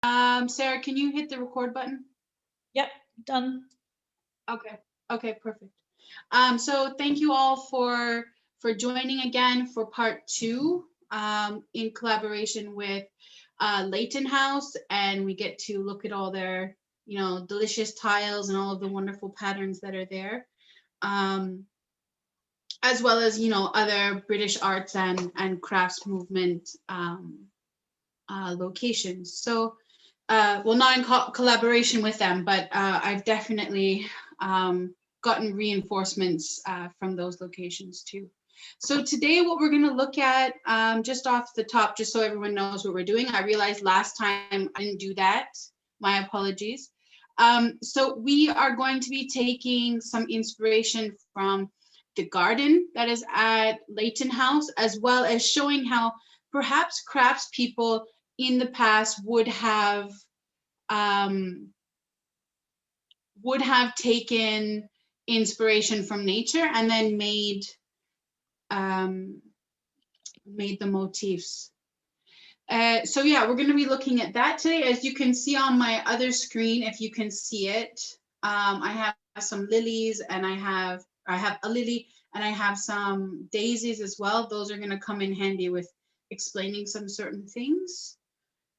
Sarah, can you hit the record button? Yep, done. Okay, perfect. So thank you all for joining again for part 2 in collaboration with Leighton House, and we get to look at all their, delicious tiles and all of the wonderful patterns that are there, as well as, other British arts and crafts movement locations. So, well, not in collaboration with them, but I've definitely gotten reinforcements from those locations too. So today what we're going to look at, just off the top, just so everyone knows what we're doing. I realized last time I didn't do that. My apologies. So we are going to be taking some inspiration from the garden that is at Leighton House, as well as showing how perhaps craftspeople in the past would have taken inspiration from nature and then made the motifs. So yeah, we're going to be looking at that today. As you can see on my other screen, if you can see it, I have some lilies, and I have a lily, and I have some daisies as well. Those are going to come in handy with explaining some certain things.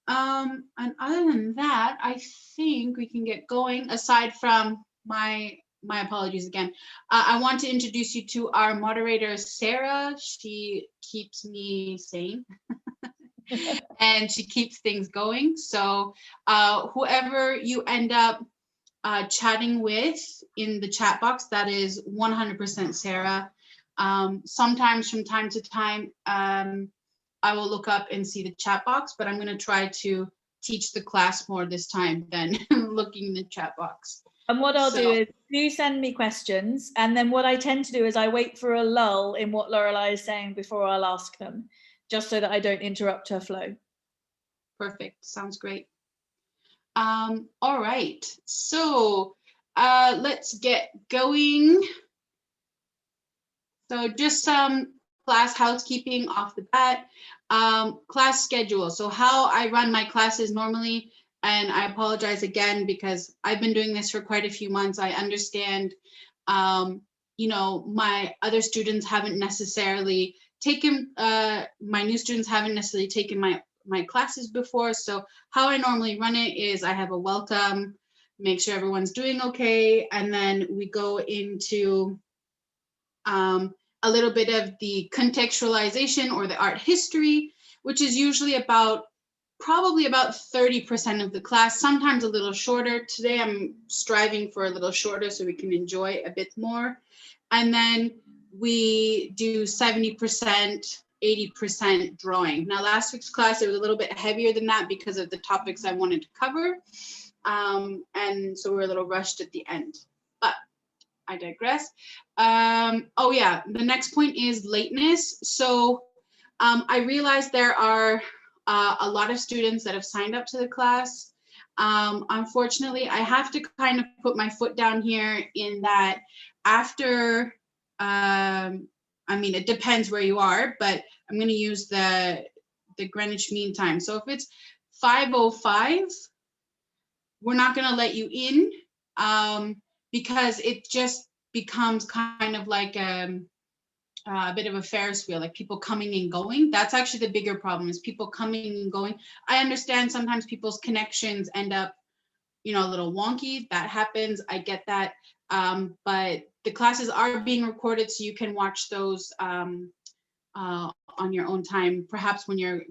And other than that, I think we can get going. Aside from my apologies again, I want to introduce you to our moderator, Sarah. She keeps me sane and she keeps things going. So whoever you end up chatting with in the chat box, that is 100% Sarah. Sometimes from time to time, I will look up and see the chat box, but I'm going to try to teach the class more this time than looking in the chat box. And what I'll do is you send me questions, and then what I tend to do is I wait for a lull in what Laurelie is saying before I'll ask them, just so that I don't interrupt her flow. Perfect. Sounds great. All right. So let's get going. So just some class housekeeping off the bat. Class schedule. So how I run my classes normally, and I apologize again because I've been doing this for quite a few months. I understand, my other students haven't necessarily taken, my new students haven't necessarily taken my classes before. So how I normally run it is I have a welcome, make sure everyone's doing okay, and then we go into a little bit of the contextualization or the art history, which is usually probably about 30% of the class, sometimes a little shorter. Today I'm striving for a little shorter so we can enjoy a bit more. And then we do 70%, 80% drawing. Now last week's class, it was a little bit heavier than that because of the topics I wanted to cover. And so we're a little rushed at the end, but I digress. Oh yeah, the next point is lateness. So I realize there are a lot of students that have signed up to the class. Unfortunately, I have to kind of put my foot down here in that after, it depends where you are, but I'm going to use the Greenwich Mean Time. So if it's 5:05, we're not going to let you in because it just becomes kind of like a bit of a Ferris wheel, like people coming and going. That's actually the bigger problem, is people coming and going. I understand sometimes people's connections end up, a little wonky. That happens. I get that. But the classes are being recorded, so you can watch those on your own time, perhaps when your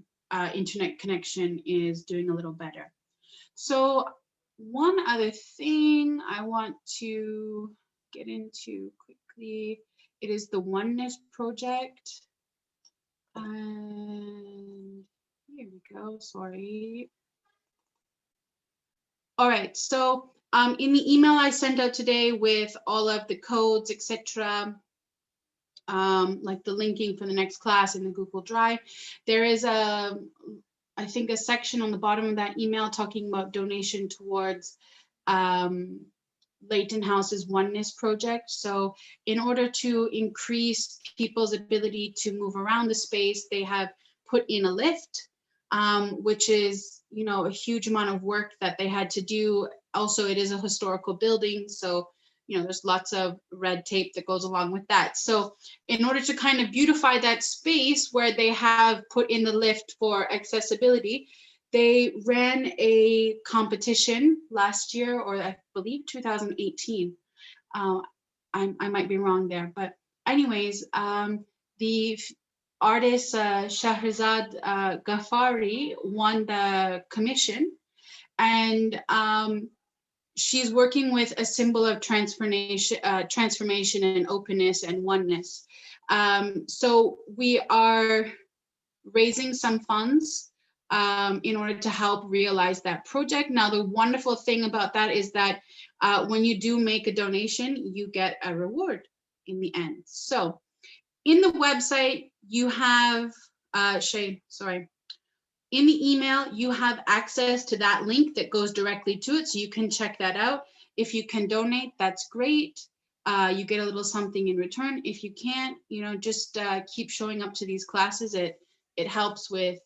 internet connection is doing a little better. So one other thing I want to get into quickly, it is the Oneness Project. And here we go, sorry. All right, so in the email I sent out today with all of the codes, etc., like the linking for the next class in the Google Drive, there is I think a section on the bottom of that email talking about donation towards Leighton House's Oneness Project. So in order to increase people's ability to move around the space, they have put in a lift. which is, you know, a huge amount of work that they had to do. Also, it is a historical building, so, you know, there's lots of red tape that goes along with that. So in order to kind of beautify that space where they have put in the lift for accessibility, they ran a competition last year, or I believe 2018. I might be wrong there, but anyways, the artist Shahrazad Ghaffari won the commission, and she's working with a symbol of transformation and openness and oneness. So we are raising some funds in order to help realize that project. Now, the wonderful thing about that is that when you do make a donation, you get a reward in the end. So in the website, you have, Shay, sorry. In the email, you have access to that link that goes directly to it, so you can check that out. If you can donate, that's great. You get a little something in return. If you can't, you know, just keep showing up to these classes. It helps with,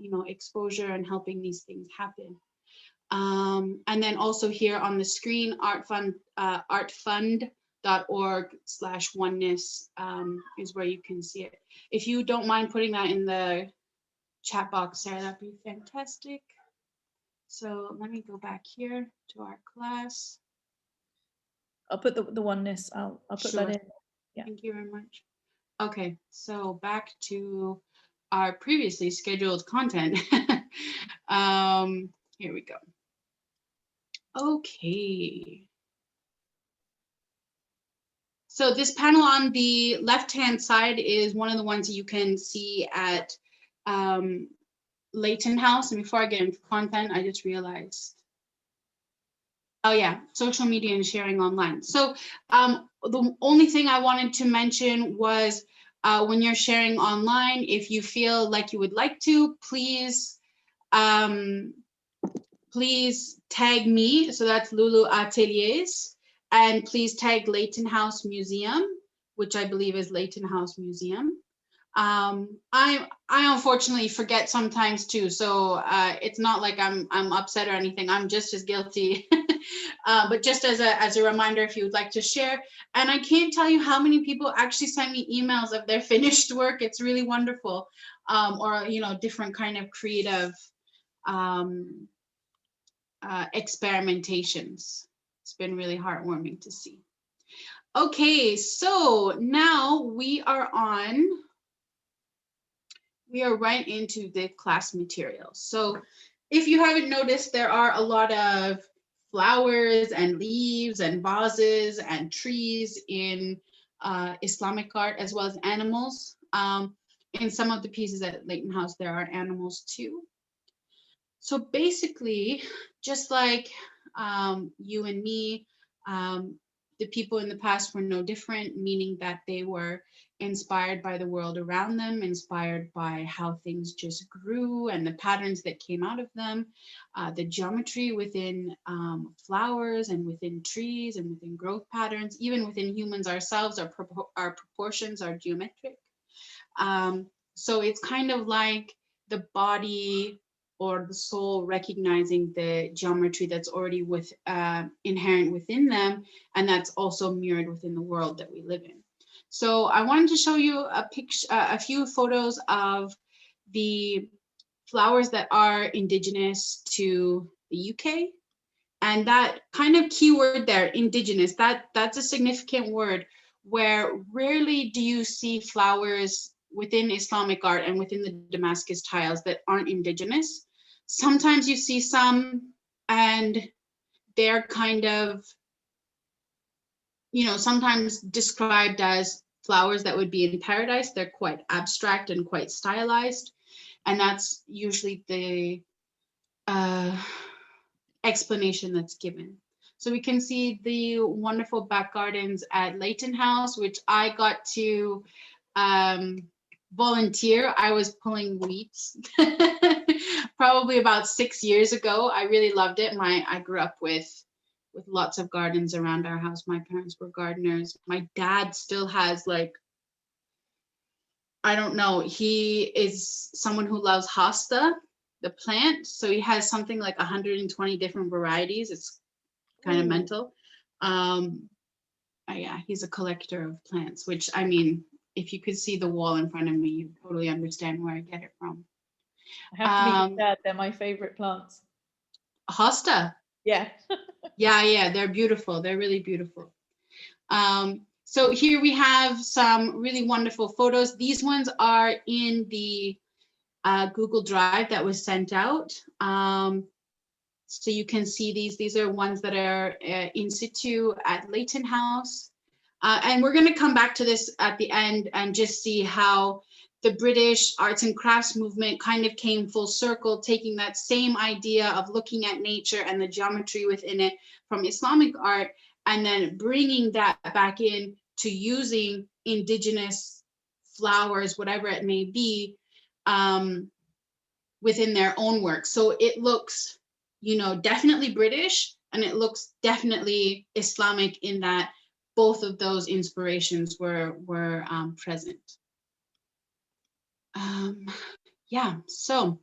you know, exposure and helping these things happen. And then also here on the screen, artfund.org/oneness is where you can see it. If you don't mind putting that in the chat box, Sarah, that'd be fantastic. So let me go back here to our class. I'll put the oneness, I'll put that in. Yeah. Thank you very much. Okay, so back to our previously scheduled content. Here we go. Okay. So this panel on the left-hand side is one of the ones that you can see at Leighton House. And before I get into content, I just realized, oh yeah, social media and sharing online. So the only thing I wanted to mention was when you're sharing online, if you feel like you would like to, please tag me. So that's Lulu Ateliers, and please tag Leighton House Museum, which I believe is Leighton House Museum. I unfortunately forget sometimes too, so it's not like I'm upset or anything. I'm just as guilty. But just as a reminder, if you would like to share. And I can't tell you how many people actually send me emails of their finished work. It's really wonderful. Or, you know, different kind of creative experimentations. It's been really heartwarming to see. Okay, so now we are right into the class materials. So if you haven't noticed, there are a lot of flowers and leaves and vases and trees in Islamic art, as well as animals. In some of the pieces at Leighton House, there are animals too. So basically, just like you and me, the people in the past were no different, meaning that they were inspired by the world around them, inspired by how things just grew and the patterns that came out of them, the geometry within flowers and within trees and within growth patterns, even within humans ourselves, our proportions are geometric. So it's kind of like the body or the soul recognizing the geometry that's already inherent within them, and that's also mirrored within the world that we live in. So I wanted to show you a few photos of the flowers that are indigenous to the UK. And that kind of keyword there, indigenous, that's a significant word, where rarely do you see flowers within Islamic art and within the Damascus tiles that aren't indigenous. Sometimes you see some, and they're kind of, you know, sometimes described as flowers that would be in paradise. They're quite abstract and quite stylized. And that's usually the explanation that's given. So we can see the wonderful back gardens at Leighton House, which I got to volunteer. I was pulling weeds probably about 6 years ago. I really loved it. I grew up with lots of gardens around our house. My parents were gardeners. My dad still has, like, I don't know, he is someone who loves hosta. the plant. So he has something like 120 different varieties. It's kind of mental. Yeah, he's a collector of plants, which, I mean, if you could see the wall in front of me, you totally understand where I get it from. I have to be sad, they're my favorite plants. Hosta. Yeah. Yeah, they're beautiful. They're really beautiful. So here we have some really wonderful photos. These ones are in the Google Drive that was sent out. So you can see these. These are ones that are in situ at Leighton House. And we're going to come back to this at the end and just see how the British arts and crafts movement kind of came full circle, taking that same idea of looking at nature and the geometry within it from Islamic art, and then bringing that back in to using indigenous flowers, whatever it may be, within their own work. So it looks, you know, definitely British, and it looks definitely Islamic in that both of those inspirations were present. Yeah, so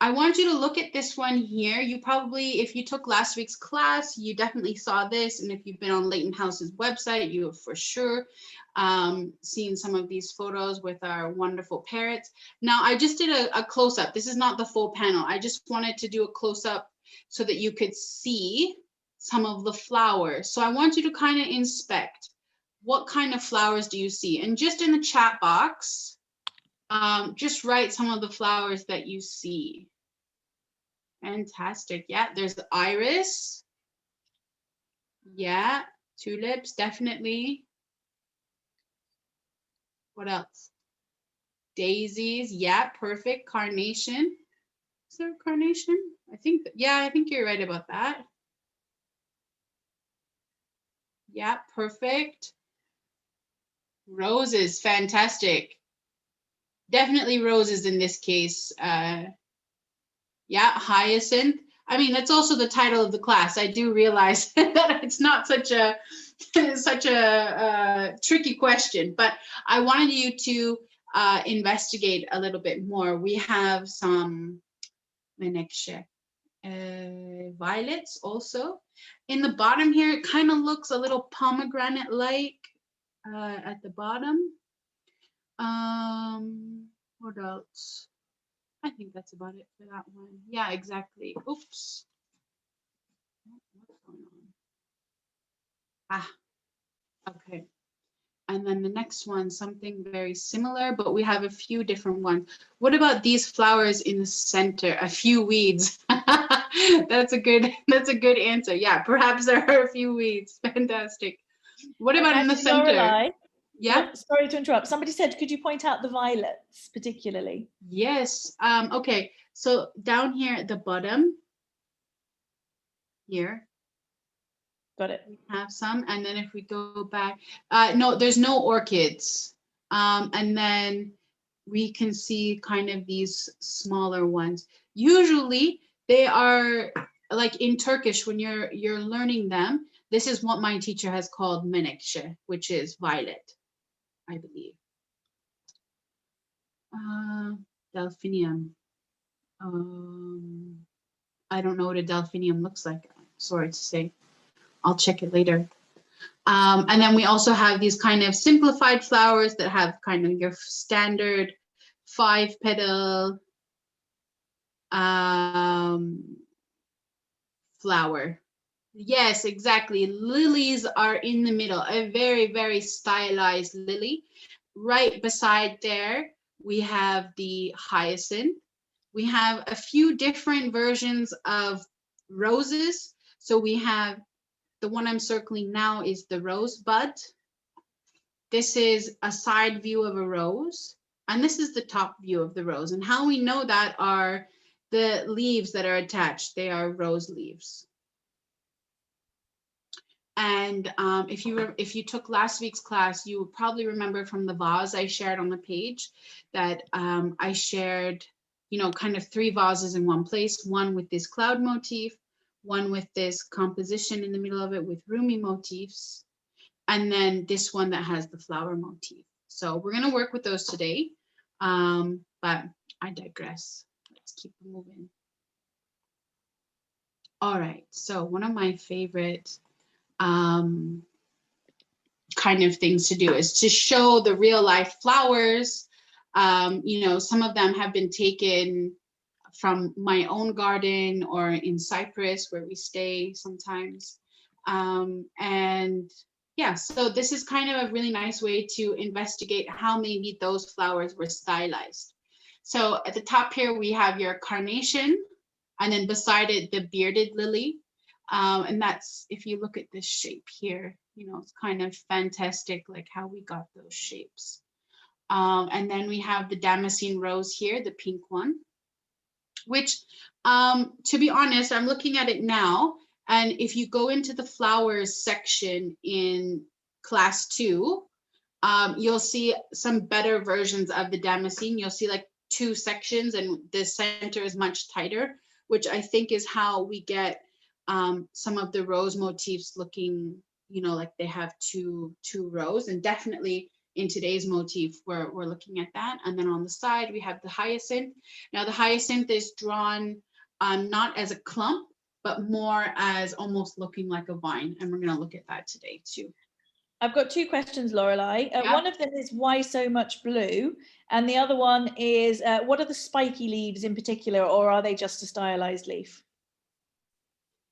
I want you to look at this one here. You probably, if you took last week's class, you definitely saw this. And if you've been on Leighton House's website, you have for sure seen some of these photos with our wonderful parrots. Now, I just did a close-up. This is not the full panel. I just wanted to do a close-up so that you could see some of the flowers. So I want you to kind of inspect what kind of flowers do you see? And just in the chat box, just write some of the flowers that you see. Fantastic. Yeah, there's the iris. Yeah, tulips, definitely. What else? Daisies. Yeah, perfect. Carnation. Is there a carnation? I think, yeah, I think you're right about that. Yeah, perfect. Roses, fantastic. Definitely roses in this case. Yeah, hyacinth. I mean, that's also the title of the class. I do realize that it's not such a tricky question, but I wanted you to investigate a little bit more. We have some violets also. In the bottom here, it kind of looks a little pomegranate-like at the bottom. What else? I think that's about it for that one. Yeah, exactly. Oops. What's going on? Okay. And then the next one, something very similar, but we have a few different ones. What about these flowers in the center? A few weeds. That's a good answer. Yeah, perhaps there are a few weeds. Fantastic. What about in the center? Laurelie, yeah. Sorry to interrupt. Somebody said, could you point out the violets particularly? Yes. Okay. So down here at the bottom, here. Got it. We have some, and then if we go back, no, there's no orchids. And then we can see kind of these smaller ones. Usually they are like in Turkish when you're learning them. This is what my teacher has called menekşe, which is violet, I believe. Delphinium. I don't know what a delphinium looks like. Sorry to say. I'll check it later. And then we also have these kind of simplified flowers that have kind of your standard 5-petal flower. Yes, exactly. Lilies are in the middle, a very, very stylized lily. Right beside there, we have the hyacinth. We have a few different versions of roses. So we have the one I'm circling now is the rosebud. This is a side view of a rose, and this is the top view of the rose. And how we know that are the leaves that are attached. They are rose leaves. And if you took last week's class, you would probably remember from the vase I shared on the page that I shared, you know, kind of 3 vases in one place, one with this cloud motif, one with this composition in the middle of it with Rumi motifs, and then this one that has the flower motif. So we're going to work with those today, but I digress. Let's let's keep moving. All right, so one of my favorite kind of things to do is to show the real life flowers. You know, some of them have been taken from my own garden or in Cyprus where we stay sometimes. And yeah, so this is kind of a really nice way to investigate how maybe those flowers were stylized. So at the top here, we have your carnation, and then beside it, the bearded lily. And that's, if you look at this shape here, you know, it's kind of fantastic, like how we got those shapes. And then we have the Damascene Rose here, the pink one, which, to be honest, I'm looking at it now. And if you go into the flowers section in class 2, you'll see some better versions of the Damascene. You'll see like 2 sections and the center is much tighter, which I think is how we get some of the rose motifs looking, you know, like they have two rows. And definitely in today's motif, we're looking at that. And then on the side, we have the hyacinth. Now the hyacinth is drawn not as a clump, but more as almost looking like a vine. And we're going to look at that today too. I've got 2 questions, Laurelie. Yeah. One of them is why so much blue? And the other one is what are the spiky leaves in particular, or are they just a stylized leaf?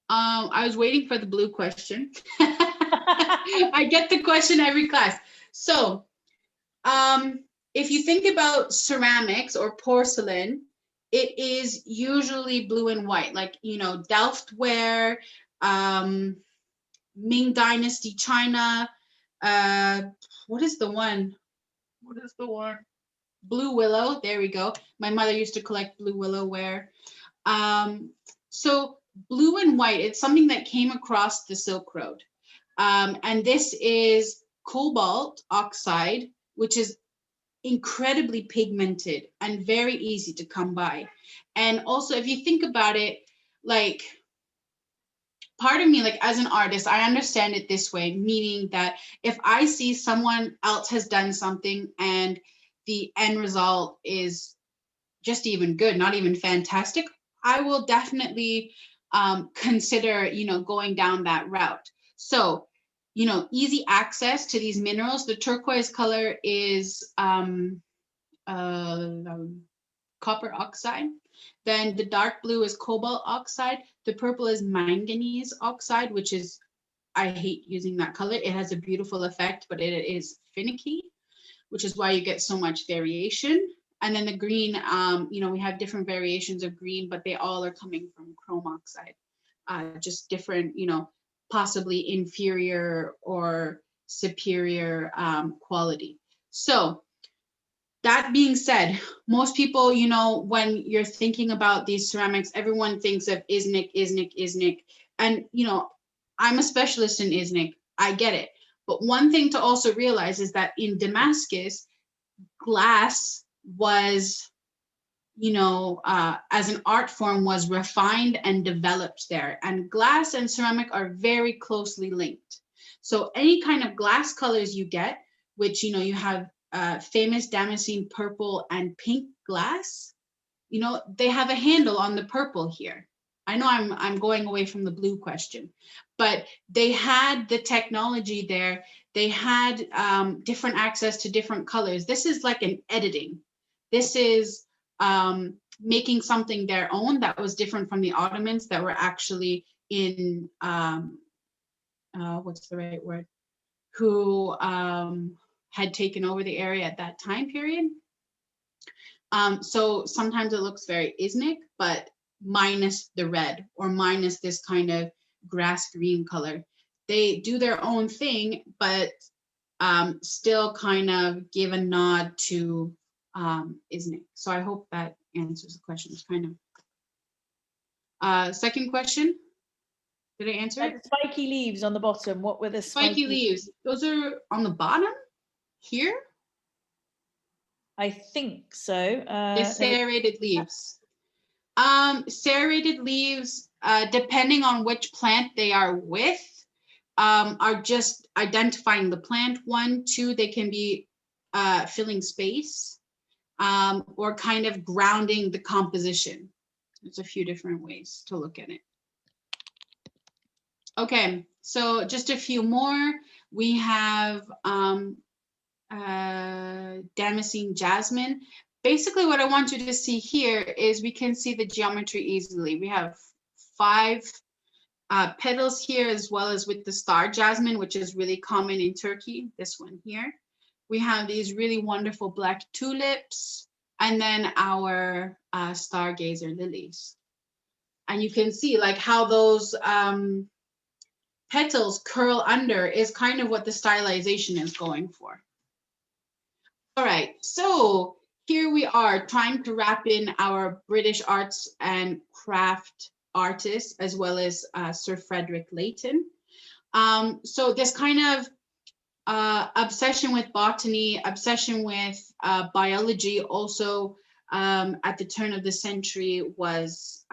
I was waiting for the blue question. I get the question every class. So if you think about ceramics or porcelain, it is usually blue and white, like, you know, Delft ware, Ming Dynasty China. What is the one? Blue willow. There we go. My mother used to collect blue willow ware. So blue and white, it's something that came across the Silk Road. And this is cobalt oxide, which is incredibly pigmented and very easy to come by. And also, if you think about it, like, part of me, like as an artist, I understand it this way, meaning that if I see someone else has done something and the end result is just even good, not even fantastic, I will definitely consider, you know, going down that route. So, you know, easy access to these minerals. The turquoise color is copper oxide. Then the dark blue is cobalt oxide. The purple is manganese oxide, which is, I hate using that color. It has a beautiful effect, but it is finicky, which is why you get so much variation. And then the green, you know, we have different variations of green, but they all are coming from chrome oxide, just different, you know, possibly inferior or superior quality. So that being said, most people, you know, when you're thinking about these ceramics, everyone thinks of Iznik, Iznik, Iznik. And, you know, I'm a specialist in Iznik. I get it. But one thing to also realize is that in Damascus, glass was, you know, as an art form was refined and developed there. And glass and ceramic are very closely linked. So any kind of glass colors you get, which, you know, you have famous Damascene purple and pink glass, you know, they have a handle on the purple here. I know I'm going away from the blue question, but they had the technology there. They had different access to different colors. This is like an editing. This is making something their own that was different from the Ottomans that were actually in, what's the right word? Who had taken over the area at that time period. So sometimes it looks very Iznik, but minus the red or minus this kind of grass green color. They do their own thing, but still kind of give a nod to Iznik. So I hope that answers the question. It's kind of second question. Did I answer it? Spiky leaves on the bottom. What were the spiky leaves? Those are on the bottom here. I think so. The serrated leaves. Serrated leaves, depending on which plant they are with, are just identifying the plant. 1, 2, they can be filling space. or kind of grounding the composition. There's a few different ways to look at it. Okay, so just a few more. We have Damascene Jasmine. Basically what I want you to see here is we can see the geometry easily. We have 5 petals here, as well as with the star jasmine, which is really common in Turkey, this one here. We have these really wonderful black tulips, and then our stargazer lilies. And you can see like how those petals curl under is kind of what the stylization is going for. All right, so here we are trying to wrap in our British arts and craft artists, as well as Sir Frederick Layton. So this kind of obsession with botany, obsession with biology also at the turn of the century was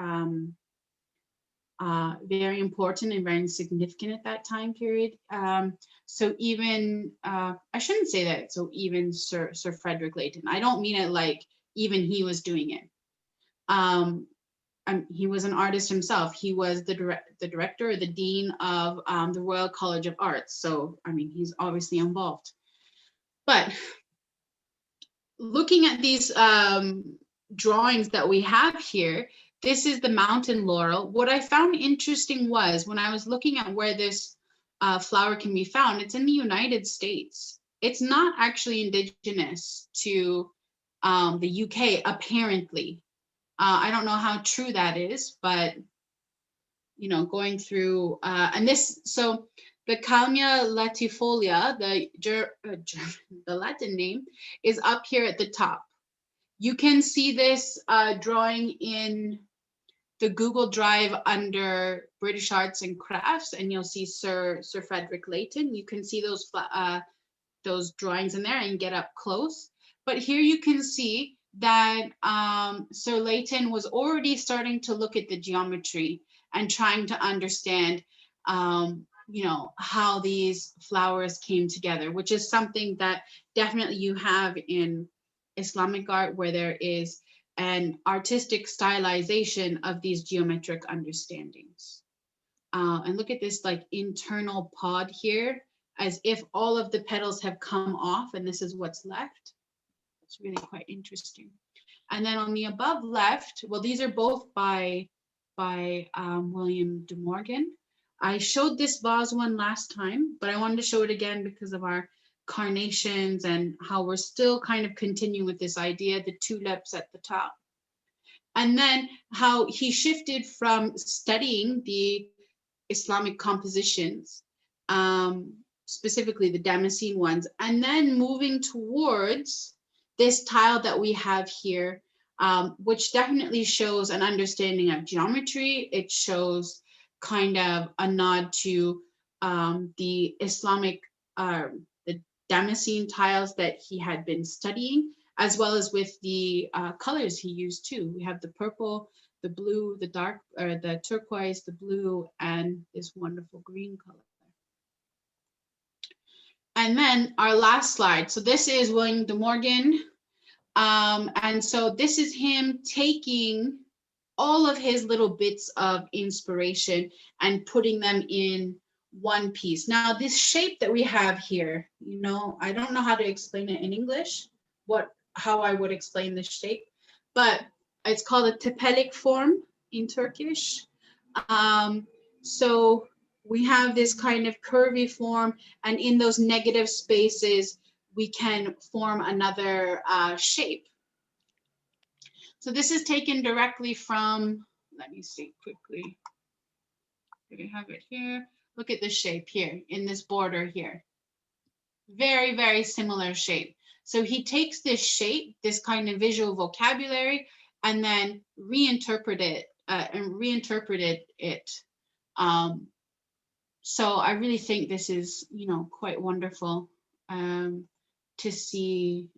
very important and very significant at that time period. So even, I shouldn't say that, so even Sir Frederick Layton, I don't mean it like even he was doing it. He was an artist himself. He was the director or the dean of the Royal College of Arts. So, I mean, he's obviously involved. But looking at these drawings that we have here, this is the Mountain Laurel. What I found interesting was when I was looking at where this flower can be found, it's in the United States. It's not actually indigenous to the UK, apparently. I don't know how true that is, but, you know, going through, and this, so the Calmia latifolia, the Latin name, is up here at the top. You can see this drawing in the Google Drive under British Arts and Crafts, and you'll see Sir Frederick Layton. You can see those drawings in there and get up close. But here you can see that Sir Layton was already starting to look at the geometry and trying to understand, you know, how these flowers came together, which is something that definitely you have in Islamic art, where there is an artistic stylization of these geometric understandings. And look at this like internal pod here, as if all of the petals have come off and this is what's left. It's really quite interesting. And then on the above left, well, these are both by William de Morgan. I showed this vase one last time, but I wanted to show it again because of our carnations and how we're still kind of continuing with this idea, the tulips at the top. And then how he shifted from studying the Islamic compositions, specifically the Damascene ones, and then moving towards this tile that we have here, which definitely shows an understanding of geometry. It shows kind of a nod to the Islamic, the Damascene tiles that he had been studying, as well as with the colors he used too. We have the purple, the blue, the dark, or the turquoise, the blue, and this wonderful green color. And then our last slide. So this is William de Morgan. And so this is him taking all of his little bits of inspiration and putting them in one piece. Now, this shape that we have here, you know, I don't know how to explain it in English, how I would explain this shape, but it's called a tepelik form in Turkish. So we have this kind of curvy form, and in those negative spaces, we can form another shape. So this is taken directly from, let me see quickly. We have it here. Look at this shape here in this border here. Very, very similar shape. So he takes this shape, this kind of visual vocabulary, and then reinterpreted it. So I really think this is, you know, quite wonderful to see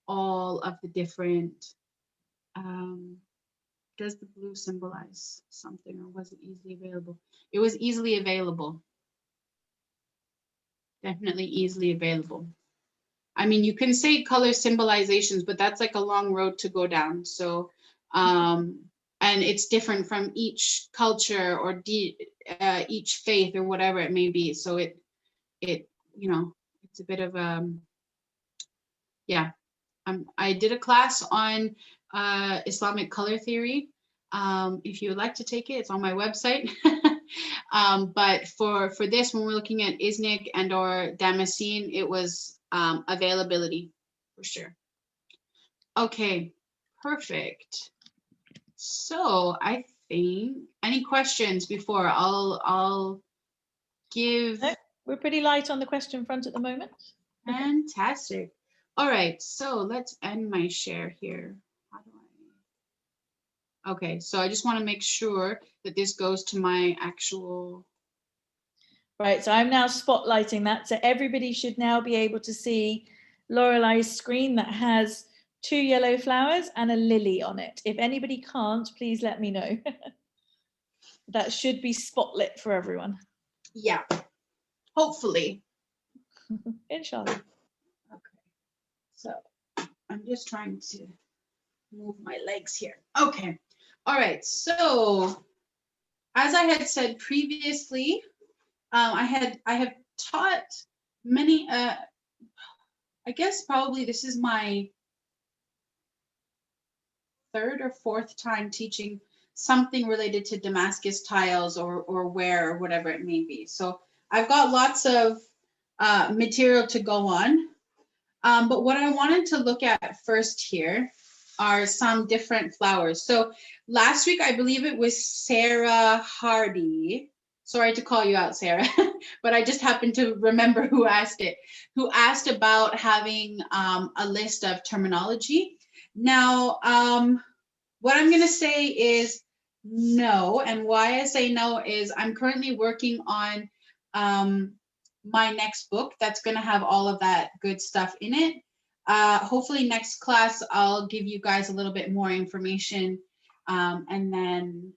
all of the different. Does the blue symbolize something, or was it easily available? It was easily available. Definitely easily available. I mean, you can say color symbolizations, but that's like a long road to go down. So, and it's different from each culture or each faith or whatever it may be. So it, you know, it's a bit of yeah. I did a class on Islamic color theory. If you would like to take it, it's on my website. But for this, when we're looking at Iznik and or Damascene, it was availability for sure. Okay, perfect. So I think, any questions before I'll give? No, we're pretty light on the question front at the moment. Fantastic. All right, so let's end my share here. How do I? Okay, so I just want to make sure that this goes to my actual. Right, so I'm now spotlighting that. So everybody should now be able to see Laurelie's screen that has 2 yellow flowers and a lily on it. If anybody can't, please let me know. That should be spotlit for everyone. Yeah, hopefully. Inshallah. Okay, so I'm just trying to move my legs here. Okay, all right, so as I had said previously, I have taught many, I guess probably this is my 3rd or 4th time teaching something related to Damascus tiles or ware or whatever it may be. So I've got lots of material to go on. But what I wanted to look at first here are some different flowers. So last week, I believe it was Sarah Hardy. Sorry to call you out, Sarah, but I just happened to remember who asked it, who asked about having a list of terminology. Now, what I'm going to say is no. And why I say no is I'm currently working on my next book that's going to have all of that good stuff in it. Hopefully next class, I'll give you guys a little bit more information. And then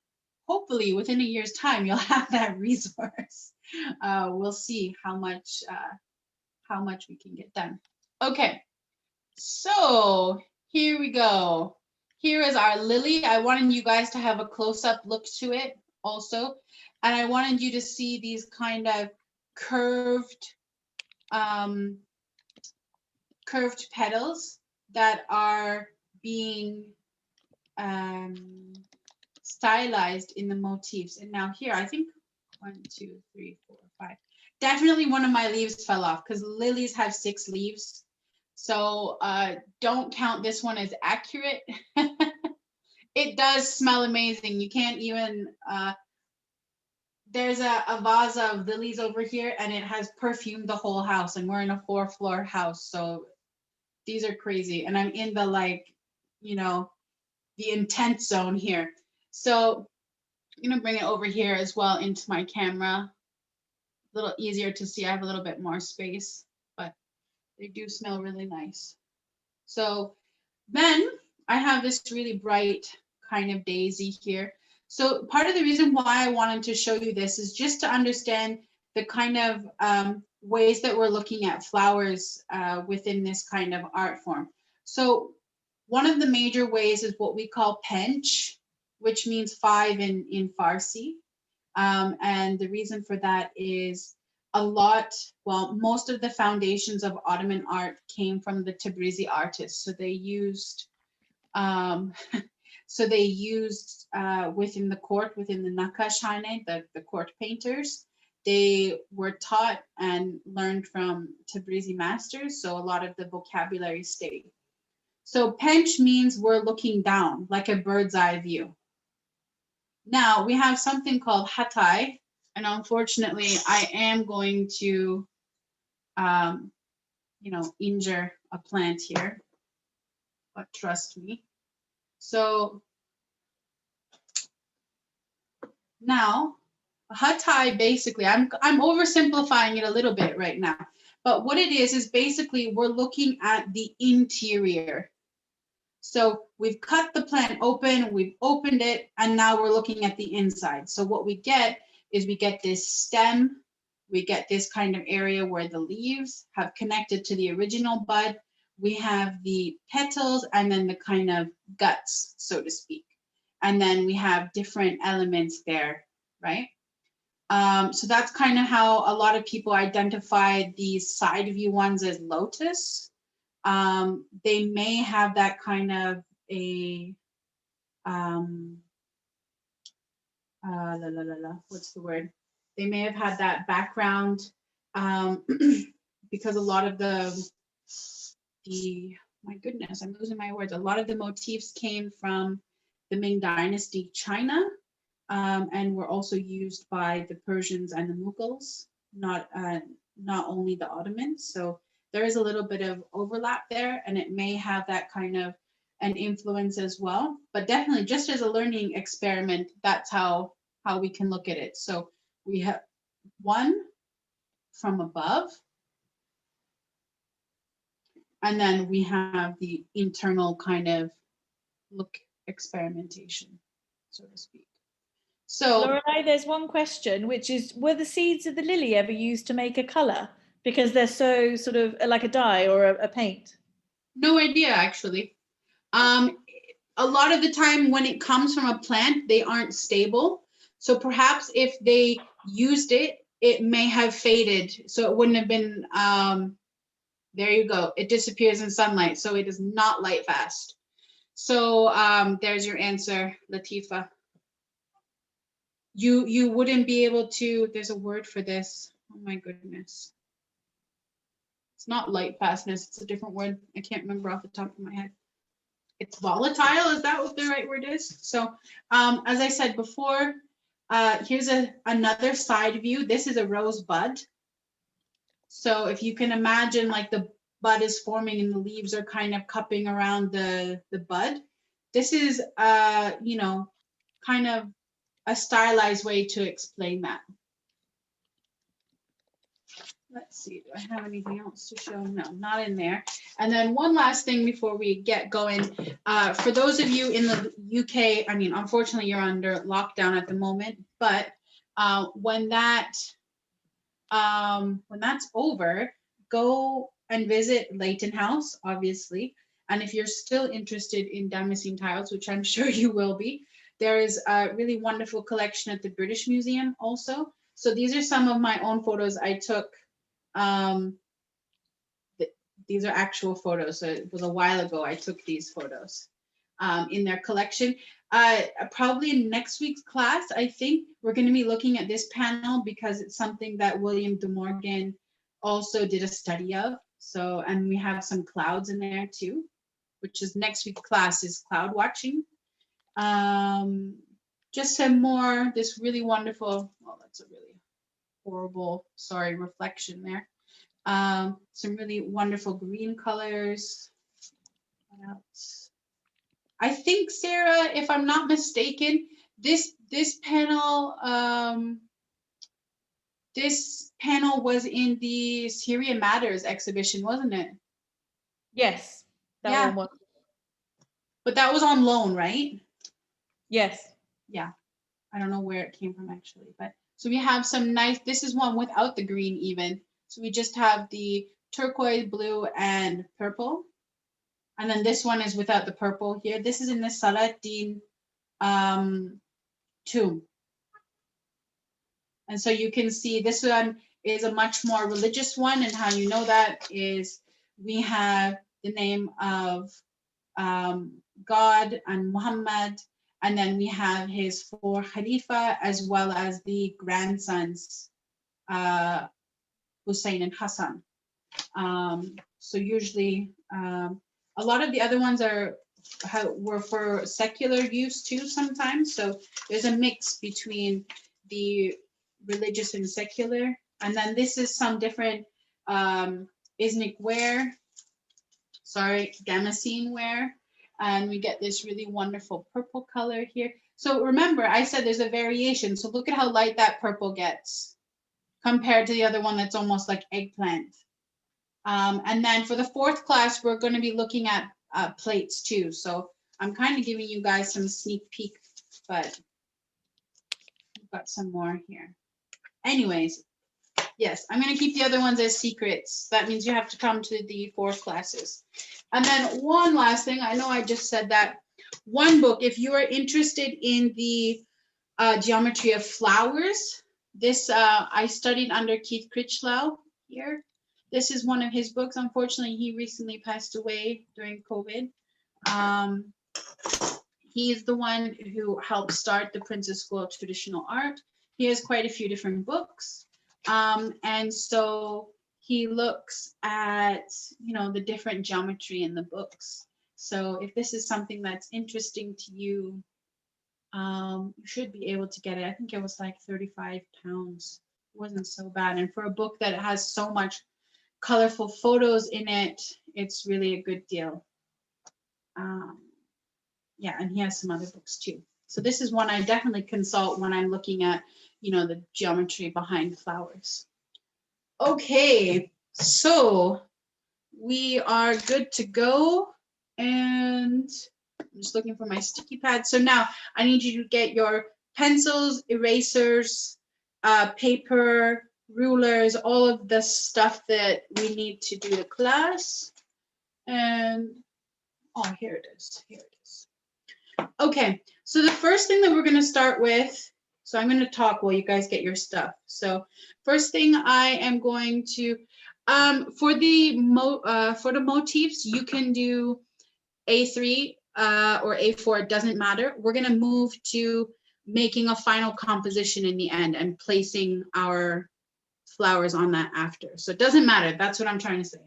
hopefully within a year's time, you'll have that resource. We'll see how much we can get done. Okay, so here we go. Here is our lily. I wanted you guys to have a close-up look to it also. And I wanted you to see these kind of curved petals that are being stylized in the motifs. And now here, I think 1, 2, 3, 4, 5. Definitely one of my leaves fell off because lilies have 6 leaves. So don't count this one as accurate. It does smell amazing. You can't even, there's a vase of lilies over here and it has perfumed the whole house, and we're in a 4-floor house. So these are crazy. And I'm in the, like, you know, the intense zone here. So I'm gonna bring it over here as well into my camera. A little easier to see. I have a little bit more space, but they do smell really nice. So then I have this really bright kind of daisy here. So part of the reason why I wanted to show you this is just to understand the kind of ways that we're looking at flowers within this kind of art form. So one of the major ways is what we call pench, which means 5 in Farsi. And the reason for that is most of the foundations of Ottoman art came from the Tabrizi artists. So they used within the court, within the Nakashhane, the court painters, they were taught and learned from Tabrizi masters. So a lot of the vocabulary stayed. So pench means we're looking down, like a bird's eye view. Now we have something called hatai, and unfortunately I am going to, injure a plant here, but trust me. So now hatai, basically, I'm oversimplifying it a little bit right now, but what it is basically we're looking at the interior. So we've cut the plant open, we've opened it, and now we're looking at the inside. So what we get is we get this stem, We get this kind of area where the leaves have connected to the original bud. We have the petals and then the kind of guts, so to speak. And then we have different elements there, right? So that's kind of how a lot of people identify these side view ones as lotus. They may have that kind of a, what's the word? They may have had that background because a lot of the, my goodness, I'm losing my words. A lot of the motifs came from the Ming Dynasty, China, and were also used by the Persians and the Mughals, not only the Ottomans. So there is a little bit of overlap there, and it may have that kind of an influence as well. But definitely, just as a learning experiment, that's how we can look at it. So we have one from above, and then we have the internal kind of look experimentation, so to speak. So Laurelie, there's one question, which is, were the seeds of the lily ever used to make a color? Because they're so sort of like a dye or a paint. No idea, actually. A lot of the time when it comes from a plant, they aren't stable. So perhaps if they used it, it may have faded. So it wouldn't have been, there you go. It disappears in sunlight. So it is not light fast. So there's your answer, Latifa. You wouldn't be able to, there's a word for this. Oh my goodness. It's not light fastness, it's a different word. I can't remember off the top of my head. It's volatile, is that what the right word is? So as I said before, here's another side view. This is a rose bud. So if you can imagine, like the bud is forming and the leaves are kind of cupping around the bud. This is, you know, kind of a stylized way to explain that. Let's see, do I have anything else to show? No, not in there. And then one last thing before we get going. For those of you in the UK, I mean, unfortunately, you're under lockdown at the moment, but when that's over, go and visit Leighton House, obviously. And if you're still interested in Damascene tiles, which I'm sure you will be, there is a really wonderful collection at the British Museum also. So these are some of my own photos I took. These are actual photos. So it was a while ago I took these photos in their collection. Probably in next week's class, I think we're going to be looking at this panel because it's something that William De Morgan also did a study of. So, and we have some clouds in there too, which is next week's class is cloud watching. Just some more, this really wonderful, well, that's a really horrible, sorry, reflection there. Some really wonderful green colors. What else? I think, Sarah, if I'm not mistaken, this panel was in the Syria Matters exhibition, wasn't it? Yes, that one was. But that was on loan, right? Yes. Yeah, I don't know where it came from actually, but so we have some nice, this is one without the green even. So we just have the turquoise, blue, and purple. And then this one is without the purple here. This is in the Salatin tomb. And so you can see this one is a much more religious one. And how you know that is we have the name of God and Muhammad. And then we have his 4 Khalifa as well as the grandsons, Hussein and Hassan. So usually a lot of the other ones were for secular use too sometimes. So there's a mix between the religious and secular. And then this is some different Iznik ware, Damascene ware. And we get this really wonderful purple color here. So remember, I said there's a variation. So look at how light that purple gets compared to the other one that's almost like eggplant. And then for the 4th class, we're going to be looking at plates too. So I'm kind of giving you guys some sneak peek, but we've got some more here. Anyways, Yes, I'm going to keep the other ones as secrets. That means you have to come to the 4 classes. And then one last thing, I know I just said that. One book, if you are interested in the geometry of flowers, this I studied under Keith Critchlow here. This is one of his books. Unfortunately, he recently passed away during COVID. He is the one who helped start the Princess School of Traditional Art. He has quite a few different books. And so he looks at, you know, the different geometry in the books. So if this is something that's interesting to you, you should be able to get it. I think it was like 35 pounds. It wasn't so bad. And for a book that has so much colorful photos in it, it's really a good deal. Yeah, and he has some other books too. So this is one I definitely consult when I'm looking at, you know, the geometry behind flowers. Okay, so we are good to go. And I'm just looking for my sticky pad. So now I need you to get your pencils, erasers, paper, rulers, all of the stuff that we need to do the class. And, oh, here it is, here it is. Okay, so the first thing that we're going to start with, so I'm going to talk while you guys get your stuff. So first thing I am going to, for the motifs, you can do A3 or A4, it doesn't matter. We're going to move to making a final composition in the end and placing our flowers on that after. So it doesn't matter. That's what I'm trying to say.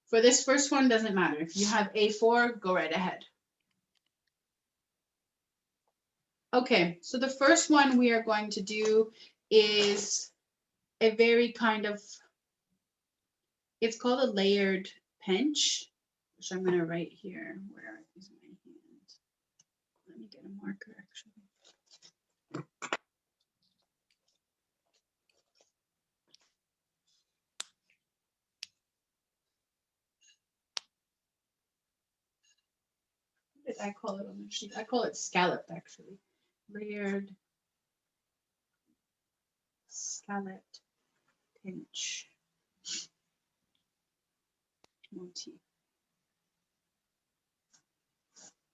For this first one, doesn't matter. If you have A4, go right ahead. Okay, so the first one we are going to do is a very kind of, it's called a layered pinch, which I'm going to write here. Where is my hand? Let me get a marker actually. What did I call it on the sheet? I call it scalloped actually. Layered scalloped pinch motif.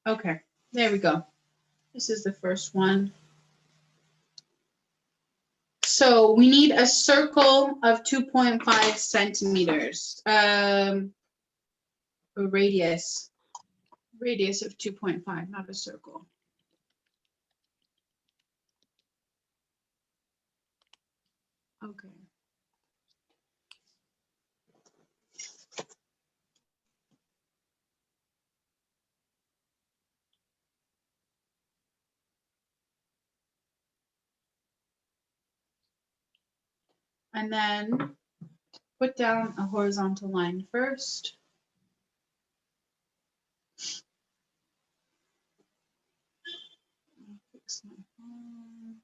Okay, there we go. This is the first one. So we need a circle of 2.5 centimeters, a radius of 2.5, not a circle. Okay. And then put down a horizontal line first. Fix my phone.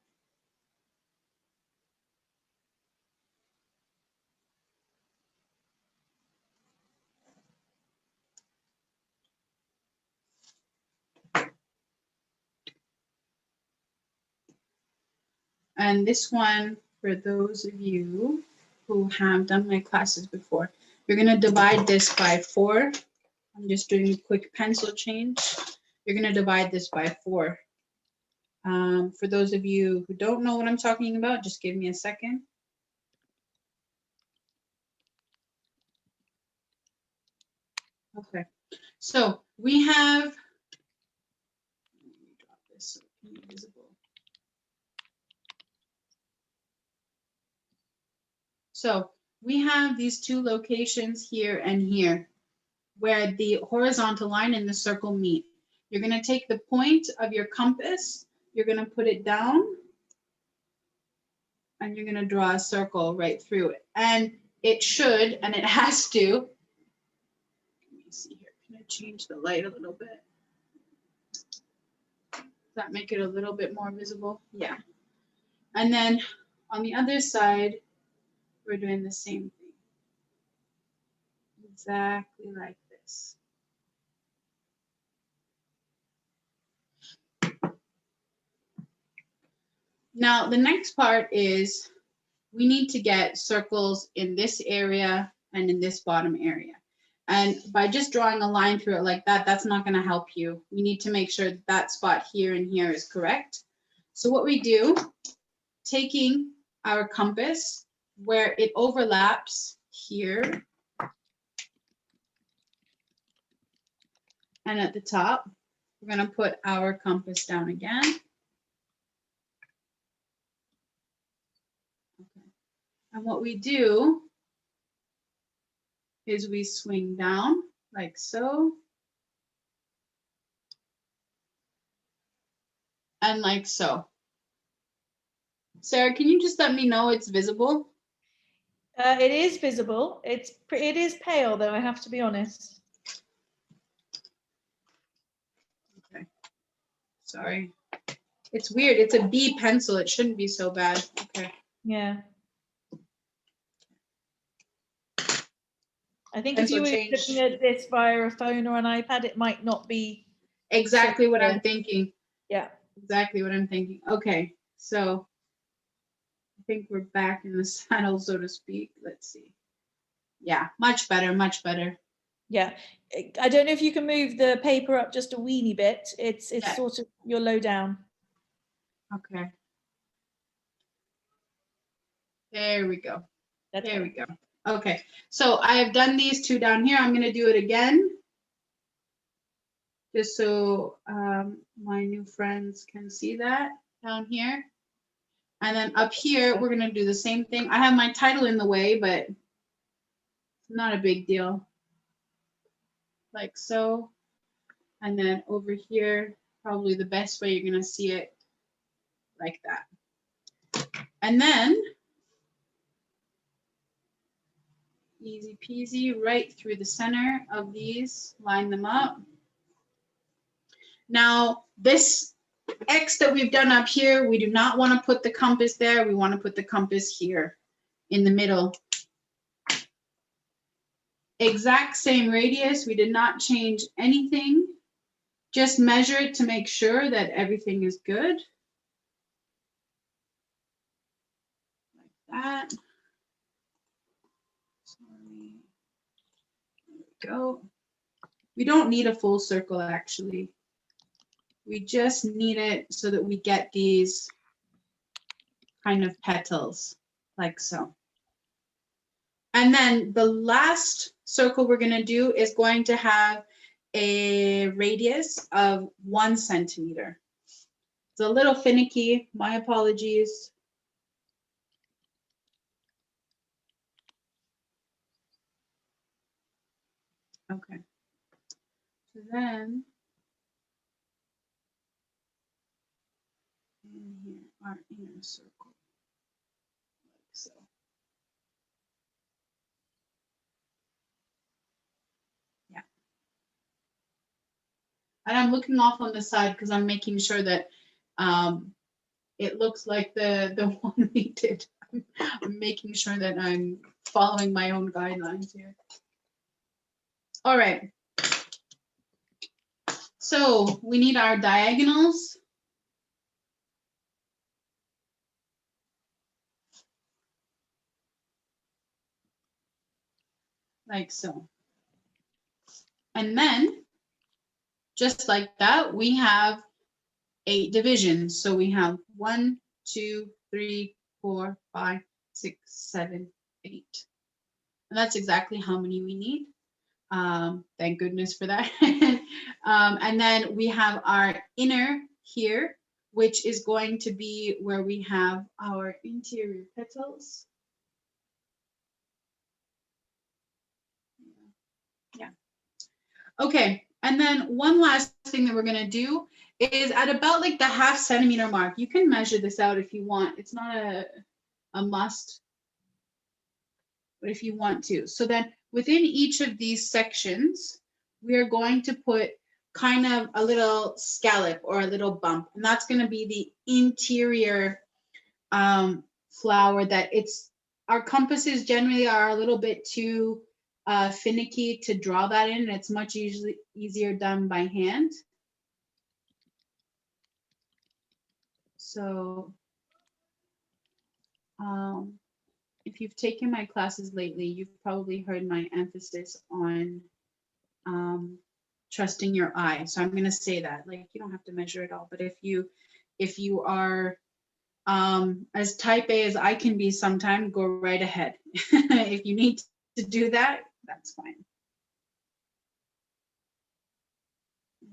And this one, for those of you who have done my classes before, you're going to divide this by 4. I'm just doing a quick pencil change. You're going to divide this by 4. For those of you who don't know what I'm talking about, just give me a second. Okay, so we have, let me drop this so it can be visible. So we have these 2 locations here and here where the horizontal line and the circle meet. You're going to take the point of your compass, you're going to put it down, and you're going to draw a circle right through it. And it should, and it has to, let me see here, can I change the light a little bit? Does that make it a little bit more visible? Yeah. And then on the other side, we're doing the same thing. Exactly like this. Now, the next part is we need to get circles in this area and in this bottom area. And by just drawing a line through it like that, that's not going to help you. We need to make sure that that spot here and here is correct. So what we do, taking our compass where it overlaps here and at the top, we're going to put our compass down again. Okay. And what we do is we swing down like so. And like so. Sarah, can you just let me know it's visible? It is visible. It is pale though, I have to be honest. Okay. Sorry. It's weird. It's a B pencil. It shouldn't be so bad. Okay. Yeah. I think Pencil if you were change. looking at this via a phone or an iPad, it might not be Exactly so what clear. I'm thinking. Yeah. Exactly what I'm thinking. Okay. So I think we're back in the saddle, so to speak. Let's see. Yeah, much better, much better. Yeah. I don't know if you can move the paper up just a weeny bit. It's Yeah. sort of, you're low down. Okay. There we go. That's There we better. go. Okay. So I have done these two down here. I'm going to do it again, just so my new friends can see that down here. And then up here, we're going to do the same thing. I have my title in the way, but it's not a big deal. Like so. And then over here, probably the best way you're going to see it like that. And then easy peasy, right through the center of these, line them up. Now, this X that we've done up here, we do not want to put the compass there. We want to put the compass here in the middle. Exact same radius. We did not change anything. Just measure it to make sure that everything is good. Like that. Sorry. There we go. We don't need a full circle, actually. We just need it so that we get these kind of petals, like so. And then the last circle we're going to do is going to have a radius of 1 centimeter. It's a little finicky, my apologies. Okay. So then, in here, our inner circle, like so. Yeah. And I'm looking off on the side because I'm making sure that it looks like the one we did. I'm making sure that I'm following my own guidelines here. All right. So we need our diagonals. Like so. And then, just like that, we have 8 divisions. So we have 1, 2, 3, 4, 5, 6, 7, 8. And that's exactly how many we need. Thank goodness for that. And then we have our inner here, which is going to be where we have our interior petals. Yeah. Okay. And then one last thing that we're going to do is at about like the ½ centimeter mark. You can measure this out if you want. It's not a must, but if you want to. So then within each of these sections, we are going to put kind of a little scallop or a little bump. And that's going to be the interior flower that our compasses generally are a little bit too finicky to draw that in. And it's much easier done by hand. So if you've taken my classes lately, you've probably heard my emphasis on trusting your eye. So I'm going to say that, like, you don't have to measure it all, but if you are as type A as I can be sometimes, go right ahead. If you need to do that, that's fine.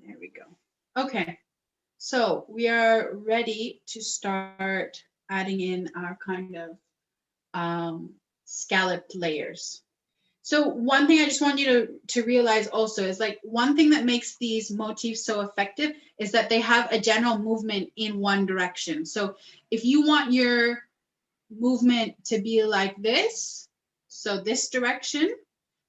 There we go. Okay, so we are ready to start adding in our kind of scalloped layers. So one thing I just want you to realize also is, like, one thing that makes these motifs so effective is that they have a general movement in one direction. So if you want your movement to be like this, so this direction,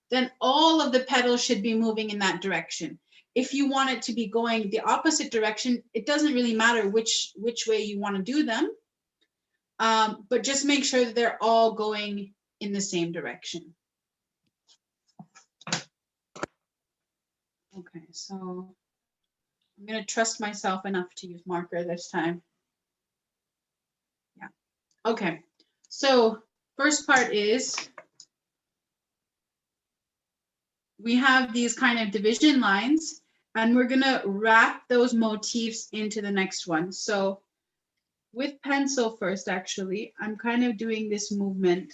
then all of the petals should be moving in that direction. If you want it to be going the opposite direction, it doesn't really matter which way you want to do them, but just make sure that they're all going in the same direction. Okay, so I'm going to trust myself enough to use marker this time. Yeah. Okay, so first part is we have these kind of division lines, and we're going to wrap those motifs into the next one. So with pencil first, actually, I'm kind of doing this movement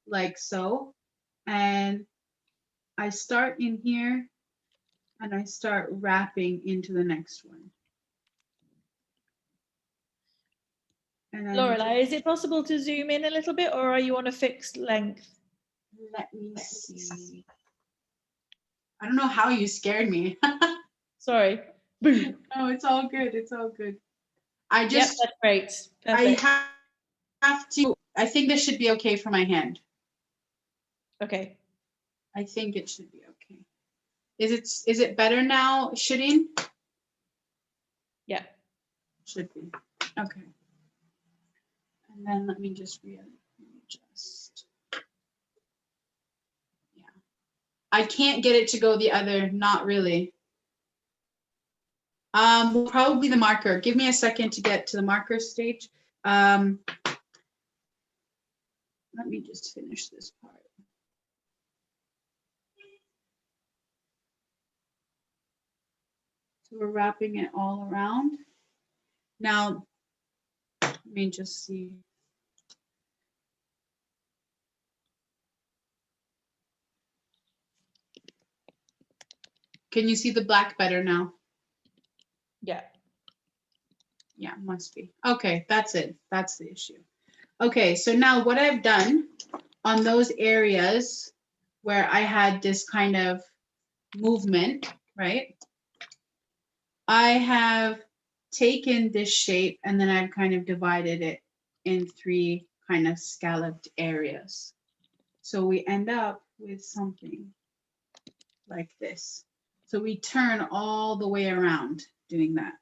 like so, and I start in here and I start wrapping into the next one. And Laurelie, is it possible to zoom in a little bit, or are you on a fixed length? Let me see. I don't know how you scared me. Sorry. Boom. No, it's all good. It's all good. I just, yep, that's great. Perfect. I have to, I think this should be okay for my hand. Okay. I think it should be okay. Is it better now, Shireen? Yeah. Should be. Okay. And then let me just readjust. Yeah. I can't get it to go the other, not really. Probably the marker. Give me a second to get to the marker stage. Let me just finish this part. So we're wrapping it all around. Now, let me just see. Can you see the black better now? Yeah. Yeah, must be. Okay, that's it. That's the issue. Okay, so now what I've done on those areas where I had this kind of movement, right? I have taken this shape and then I've kind of divided it in 3 kind of scalloped areas. So we end up with something like this. So we turn all the way around doing that.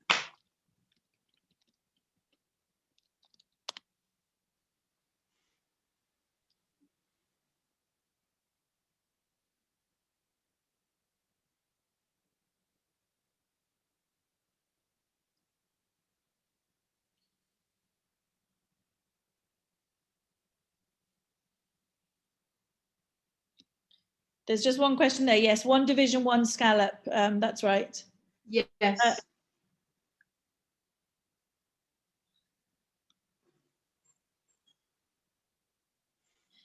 There's just one question there. Yes, 1 division, 1 scallop. That's right. Yes.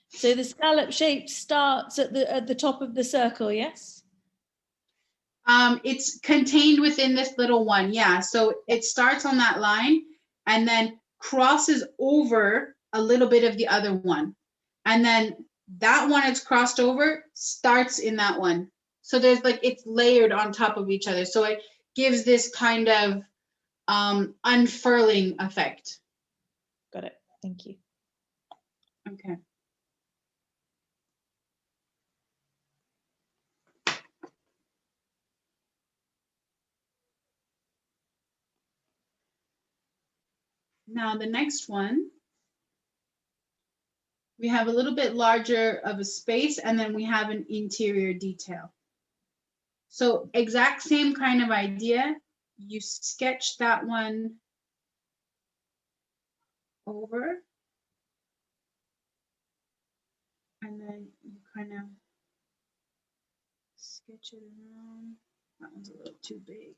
So the scallop shape starts at the top of the circle, yes? It's contained within this little one, yeah. So it starts on that line and then crosses over a little bit of the other one. And then that one it's crossed over starts in that one. So there's like, it's layered on top of each other. So it gives this kind of unfurling effect. Got it. Thank you. Okay. Now the next one, we have a little bit larger of a space and then we have an interior detail. So exact same kind of idea. You sketch that one over. kind of sketch it around. That one's a little too big.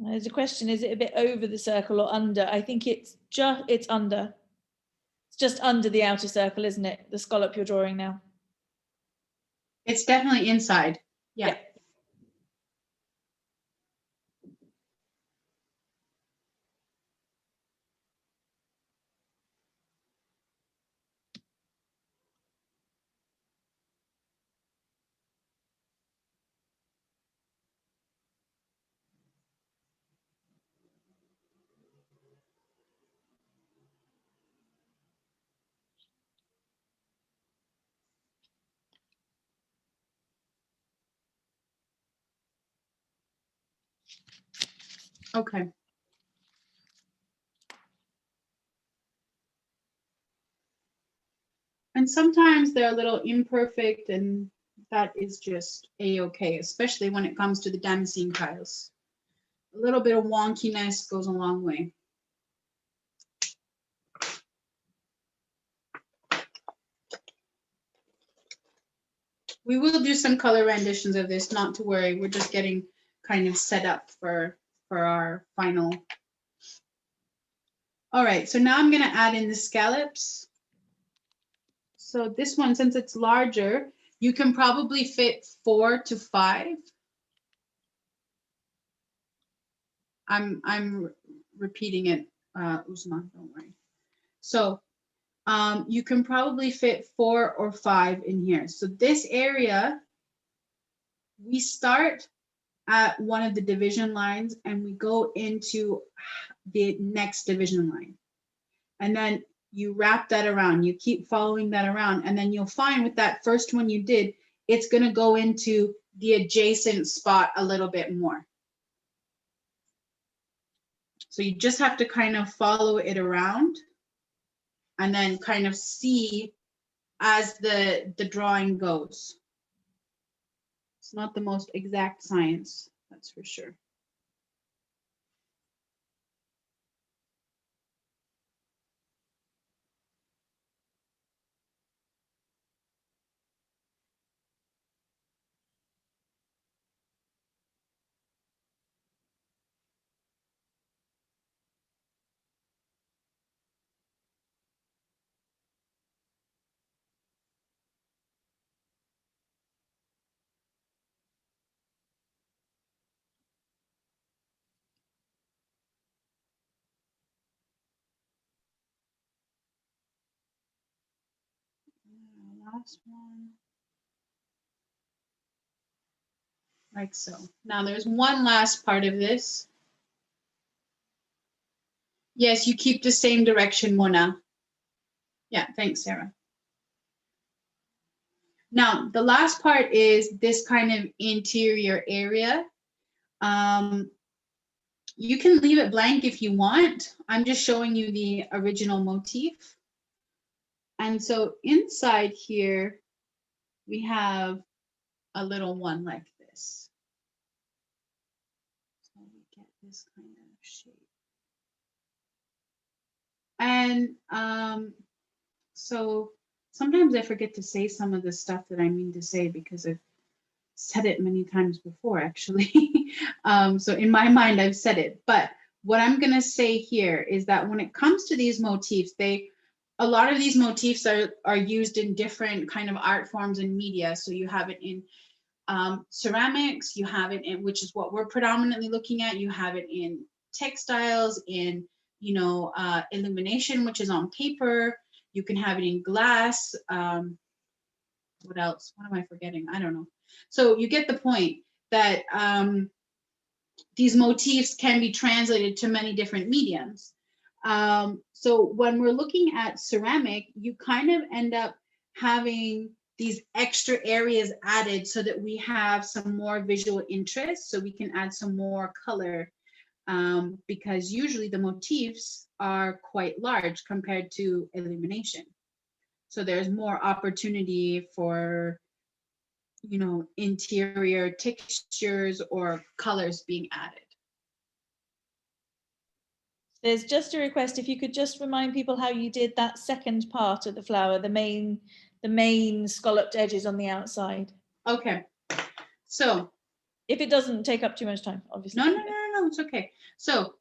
There's a question, is it a bit over the circle or under? I think it's under. It's just under the outer circle, isn't it? The scallop you're drawing now. It's definitely inside. Yeah. Okay. And sometimes they're a little imperfect, and that is just a-okay, especially when it comes to the Damascene tiles. A little bit of wonkiness goes a long way. We will do some color renditions of this, not to worry. We're just getting kind of set up for our final. All right, so now I'm going to add in the scallops. So this one, since it's larger, you can probably fit 4 to 5. I'm repeating it, Usman, don't worry. So you can probably fit 4 or 5 in here. So this area, we start at one of the division lines and we go into the next division line. And then you wrap that around, you keep following that around, and then you'll find with that first one you did, it's going to go into the adjacent spot a little bit more. So you just have to kind of follow it around and then kind of see as the drawing goes. It's not the most exact science, that's for sure. Last one. Like so. Now there's one last part of this. Yes, you keep the same direction, Mona. Yeah, thanks, Sarah. Now, the last part is this kind of interior area. You can leave it blank if you want. I'm just showing you the original motif. And so inside here, we have a little one like this. So we get this kind of shape. And so sometimes I forget to say some of the stuff that I mean to say because I've said it many times before, actually. So in my mind, I've said it. But what I'm going to say here is that when it comes to these motifs, a lot of these motifs are used in different kind of art forms and media. So you have it in ceramics, you have it in, which is what we're predominantly looking at. You have it in textiles, in, illumination, which is on paper. You can have it in glass. What else? What am I forgetting? I don't know. So you get the point that these motifs can be translated to many different mediums. So when we're looking at ceramic, you kind of end up having these extra areas added so that we have some more visual interest, so we can add some more color, because usually the motifs are quite large compared to illumination. So there's more opportunity for, interior textures or colors being added. There's just a request, if you could just remind people how you did that second part of the flower, the main scalloped edges on the outside. Okay, so. If it doesn't take up too much time, obviously. No, it's okay. So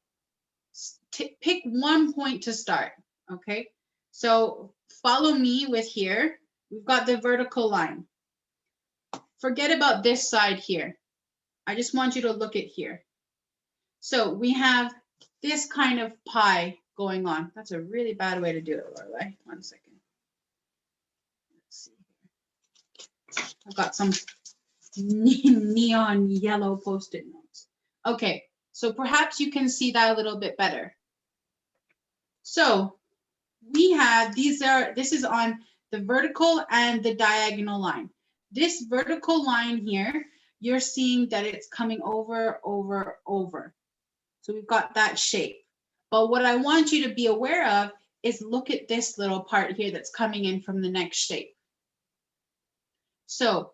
pick one point to start, okay? So follow me with here. We've got the vertical line. Forget about this side here. I just want you to look at here. So we have this kind of pie going on. That's a really bad way to do it, Laurelie. 1 second. Let's see. I've got some neon yellow post-it notes. Okay, so perhaps you can see that a little bit better. So we have, this is on the vertical and the diagonal line. This vertical line here, you're seeing that it's coming over. So we've got that shape. But what I want you to be aware of is look at this little part here that's coming in from the next shape. So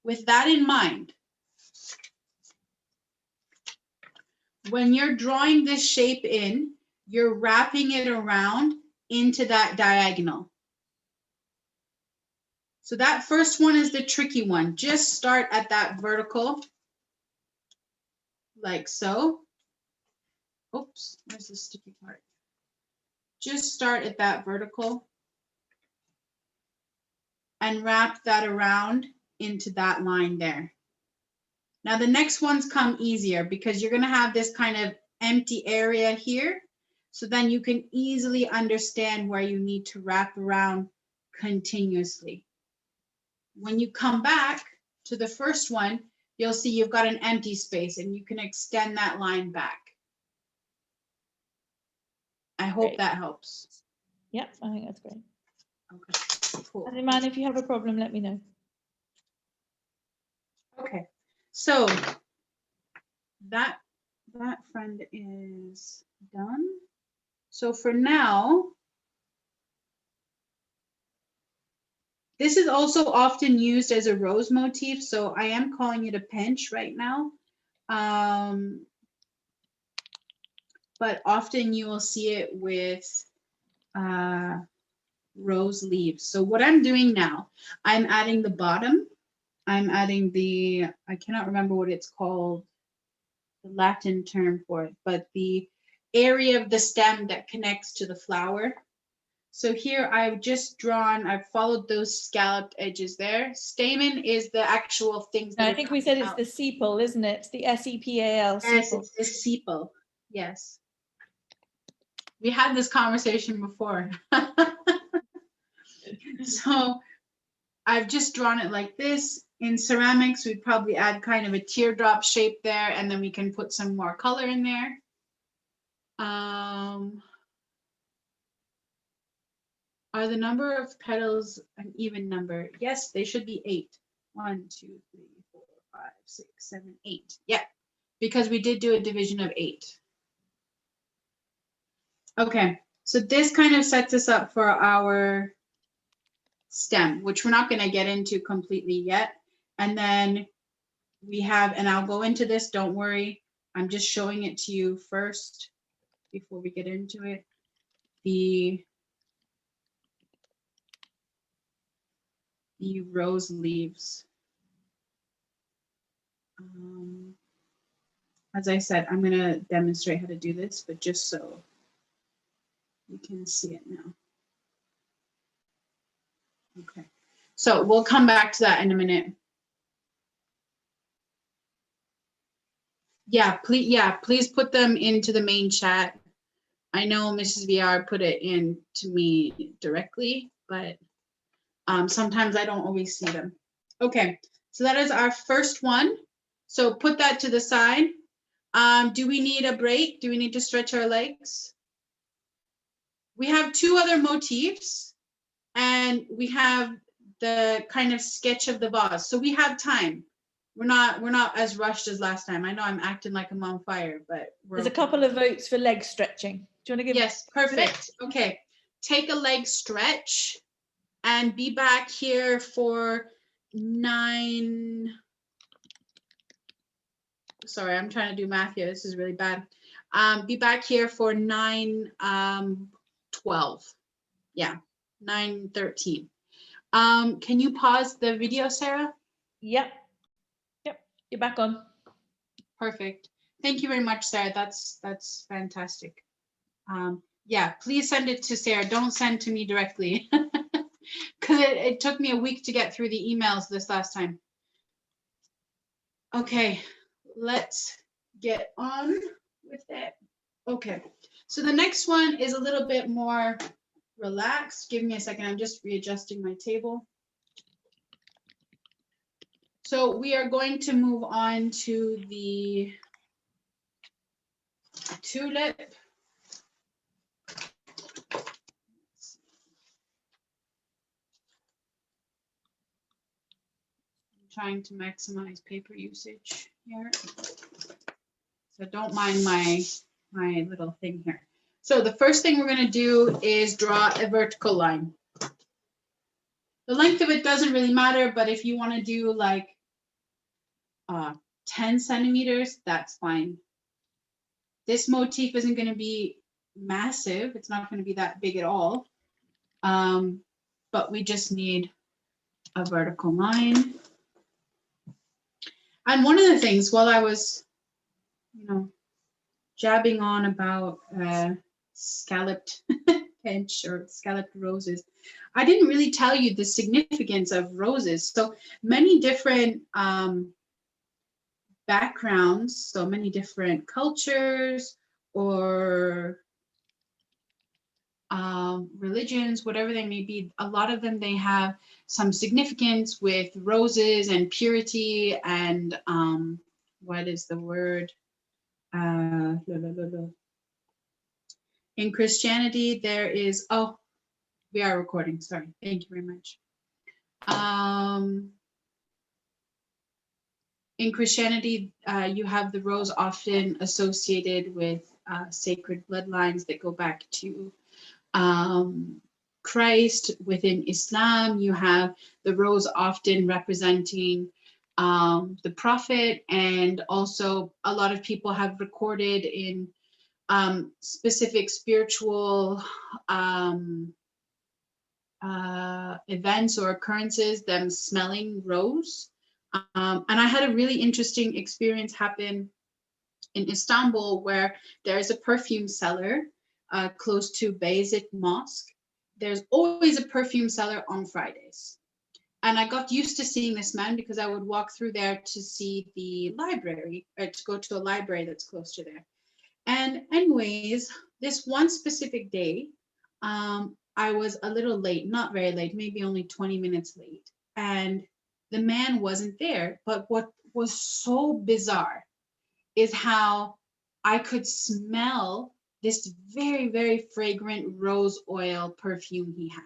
with that in mind, when you're drawing this shape in, you're wrapping it around into that diagonal. So that first one is the tricky one. Just start at that vertical, like so. Oops, where's the sticky part? Just start at that vertical and wrap that around into that line there. Now the next ones come easier because you're gonna have this kind of empty area here. So then you can easily understand where you need to wrap around continuously. When you come back to the first one, you'll see you've got an empty space and you can extend that line back. I hope Great. that helps. Yep, I think that's great. Okay, cool. And man, if you have a problem, let me know. Okay, so that friend is done. So for now, this is also often used as a rose motif, so I am calling it a pinch right now. But often you will see it with rose leaves. So what I'm doing now, I'm adding the bottom. I'm adding the, I cannot remember what it's called, the Latin term for it, but the area of the stem that connects to the flower. So here I've just drawn, I've followed those scalloped edges there. Stamen is the actual things that I think we said it's out. the sepal, isn't it? The sepal. Yes, it's the sepal. Yes. We had this conversation before. So I've just drawn it like this. In ceramics, we'd probably add kind of a teardrop shape there, and then we can put some more color in there. Are the number of petals an even number? Yes, they should be 8. 1, 2, 3, 4, 5, 6, 7, 8. Yeah, because we did do a division of 8. Okay, so this kind of sets us up for our stem, which we're not going to get into completely yet. And then we have, and I'll go into this, don't worry, I'm just showing it to you first before we get into it. The rose leaves. As I said, I'm going to demonstrate how to do this, but just so you can see it now. Okay, so we'll come back to that in a minute. Yeah, please put them into the main chat. I know Mrs. VR put it in to me directly, but sometimes I don't always see them. Okay, so that is our first one. So put that to the side. Do we need a break? Do we need to stretch our legs? We have 2 other motifs, and we have the kind of sketch of the vase. So we have time. We're not as rushed as last time. I know I'm acting like I'm on fire, but there's a couple of votes for leg stretching. Do you want to give? Yes, perfect. Okay, take a leg stretch and be back here for 9. sorry, I'm trying to do math here. This is really bad. Be back here for 9:12. Yeah, 9:13. Can you pause the video, Sarah? Yep. Yep. You're back on. Perfect. Thank you very much, Sarah. That's fantastic. Yeah, please send it to Sarah. Don't send to me directly because it took me a week to get through the emails this last time. Okay, let's get on with it. Okay, so the next one is a little bit more relaxed. Give me a second. I'm just readjusting my table. So we are going to move on to the tulip. Trying to maximize paper usage here. So don't mind my little thing here. So the first thing we're going to do is draw a vertical line. The length of it doesn't really matter, but if you want to do like 10 centimeters, that's fine. This motif isn't going to be massive. It's not going to be that big at all. But we just need a vertical line. And one of the things while I was, jabbing on about scalloped pinch or scalloped roses, I didn't really tell you the significance of roses. So many different backgrounds, so many different cultures or religions, whatever they may be, a lot of them, they have some significance with roses and purity and what is the word? In Christianity, there is, oh, we are recording, sorry, thank you very much. In Christianity, you have the rose often associated with sacred bloodlines that go back to Christ. Within Islam, you have the rose often representing the prophet, and also a lot of people have recorded in specific spiritual events or occurrences them smelling rose. And I had a really interesting experience happen in Istanbul, where there is a perfume seller close to Beyazıt Mosque. There's always a perfume seller on Fridays. And I got used to seeing this man because I would walk through there to see the library, or to go to a library that's close to there. And anyways, this one specific day, I was a little late, not very late, maybe only 20 minutes late. And the man wasn't there. But what was so bizarre is how I could smell this very, very fragrant rose oil perfume he had.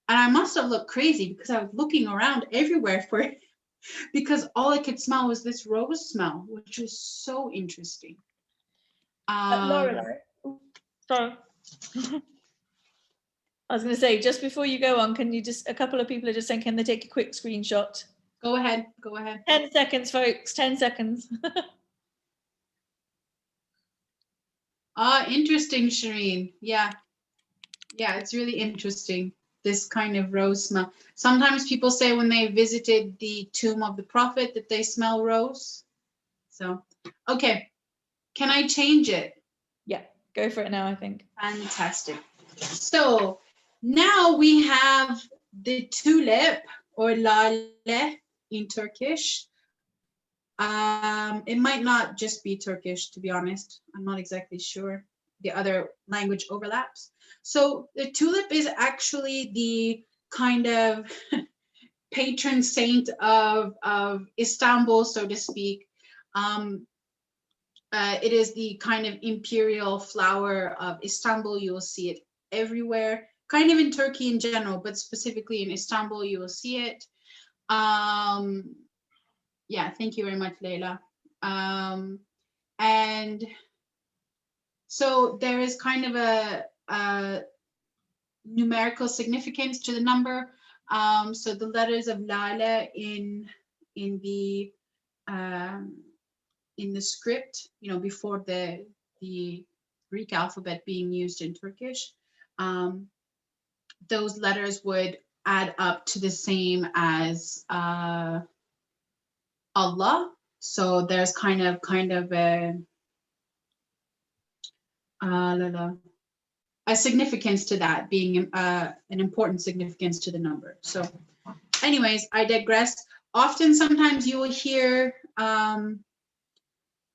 And I must have looked crazy because I was looking around everywhere for it because all I could smell was this rose smell, which was so interesting. Laurelie, sorry. I was going to say, just before you go on, can you just, a couple of people are just saying, can they take a quick screenshot? Go ahead, go ahead. 10 seconds, folks, 10 seconds. Interesting, Shireen. Yeah, it's really interesting, this kind of rose smell. Sometimes people say when they visited the tomb of the prophet that they smell rose. So, okay, can I change it? Yeah, go for it now, I think. Fantastic. So now we have the tulip, or lale in Turkish. It might not just be Turkish, to be honest. I'm not exactly sure. The other language overlaps. So the tulip is actually the kind of patron saint of Istanbul, so to speak. It is the kind of imperial flower of Istanbul. You will see it everywhere, kind of in Turkey in general, but specifically in Istanbul, you will see it. Yeah, thank you very much, Leila. And so there is kind of a numerical significance to the number. So the letters of Lale in the in the script, you know, before the Greek alphabet being used in Turkish, those letters would add up to the same as Allah. So there's kind of a significance to that, being an important significance to the number. So anyways, I digress. Often, sometimes you will hear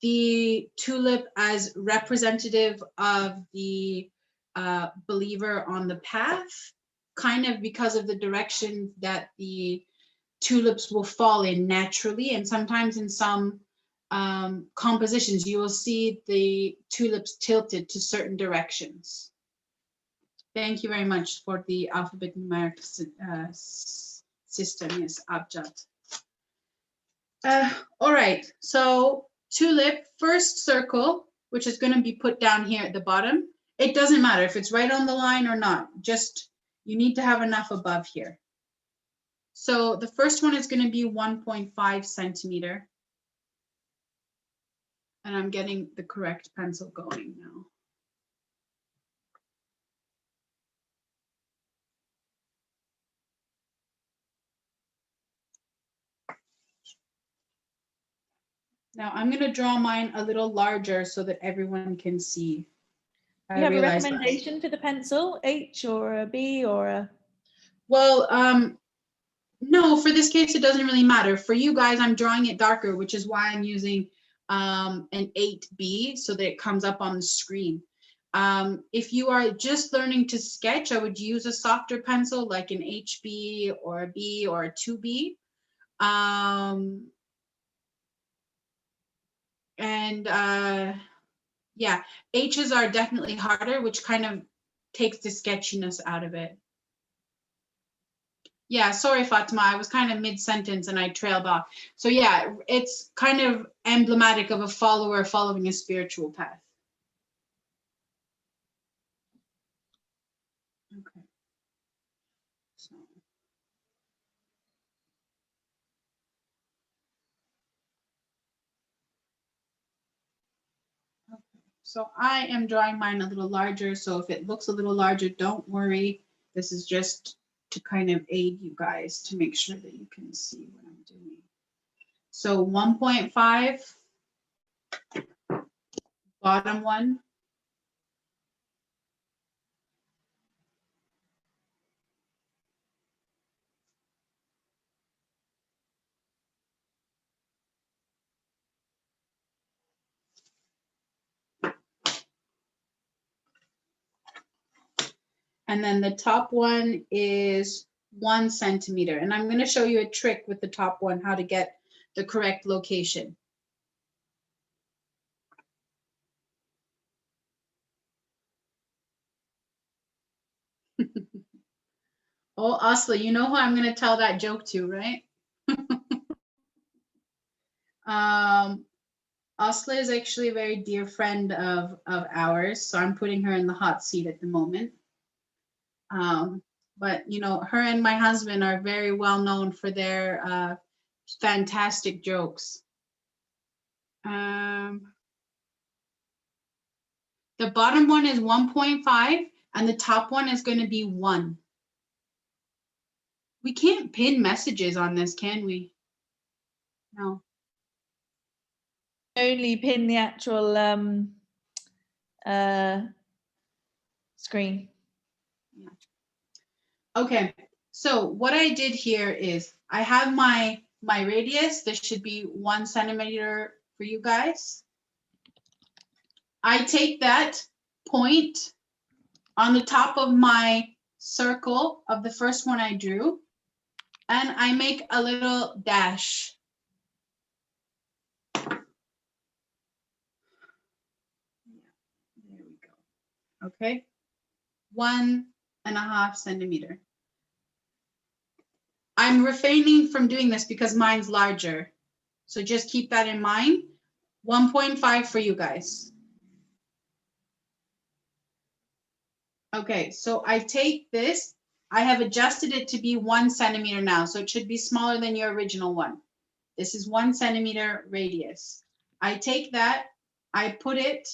the tulip as representative of the believer on the path, kind of because of the direction that the tulips will fall in naturally. And sometimes in some compositions, you will see the tulips tilted to certain directions. Thank you very much for the alphabet numeric system, yes, abjad. All right, so tulip, first circle, which is going to be put down here at the bottom. It doesn't matter if it's right on the line or not, just you need to have enough above here. So the first one is going to be 1.5 centimeter. And I'm getting the correct pencil going now. Now I'm going to draw mine a little larger so that everyone can see. Do you have a recommendation for the pencil, H or a B or a? Well, no, for this case, it doesn't really matter. For you guys, I'm drawing it darker, which is why I'm using an 8B so that it comes up on the screen. If you are just learning to sketch, I would use a softer pencil like an HB or a B or a 2B. Yeah, H's are definitely harder, which kind of takes the sketchiness out of it. Yeah, sorry, Fatima, I was kind of mid-sentence and I trailed off. So yeah, it's kind of emblematic of a follower following a spiritual path. Okay. So. So I am drawing mine a little larger. So if it looks a little larger, don't worry. This is just to kind of aid you guys to make sure that you can see what I'm doing. So 1.5, bottom one. And then the top one is 1 centimeter. And I'm going to show you a trick with the top one, how to get the correct location. Oh, Asla, you know who I'm going to tell that joke to, right? Asla is actually a very dear friend of ours, so I'm putting her in the hot seat at the moment. But, you know, her and my husband are very well known for their fantastic jokes. The bottom one is 1.5 and the top one is going to be 1. We can't pin messages on this, can we? No. Only pin the actual screen. Yeah. Okay, so what I did here is I have my radius. This should be 1 centimeter for you guys. I take that point on the top of my circle of the first one I drew, and I make a little dash. There we go. Okay, 1.5 centimeter. I'm refraining from doing this because mine's larger. So just keep that in mind. 1.5 for you guys. Okay, so I take this. I have adjusted it to be 1 centimeter now, so it should be smaller than your original one. This is 1 centimeter radius. I take that, I put it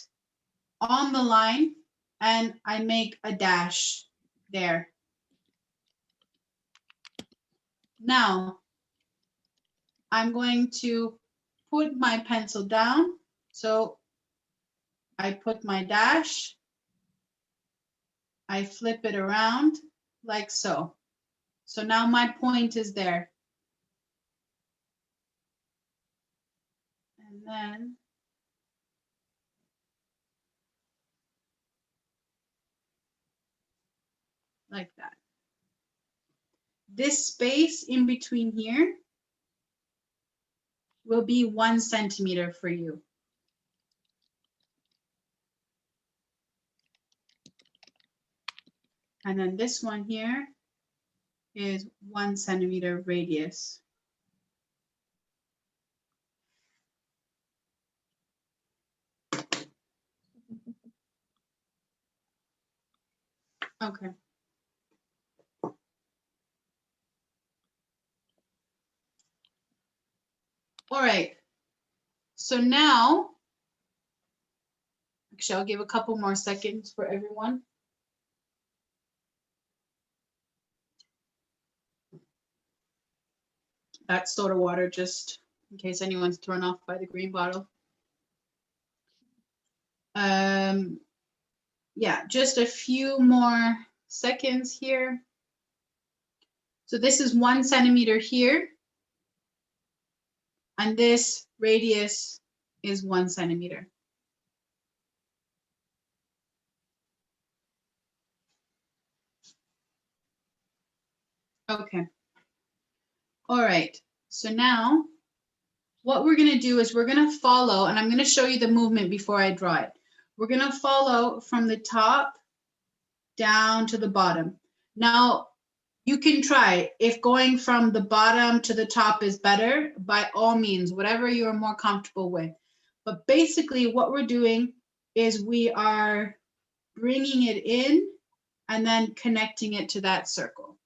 on the line, and I make a dash there. Now, I'm going to put my pencil down. So I put my dash, I flip it around like so. So now my point is there. And then like that. This space in between here will be 1 centimeter for you. And then this one here is 1 centimeter radius. Okay. All right. So now, actually, I'll give a couple more seconds for everyone. That's soda water, just in case anyone's thrown off by the green bottle. Yeah, just a few more seconds here. So this is 1 centimeter here. And this radius is 1 centimeter. Okay. All right. So now what we're going to do is we're going to follow, and I'm going to show you the movement before I draw it. We're going to follow from the top down to the bottom. Now, you can try, if going from the bottom to the top is better, by all means, whatever you are more comfortable with. But basically what we're doing is we are bringing it in and then connecting it to that circle.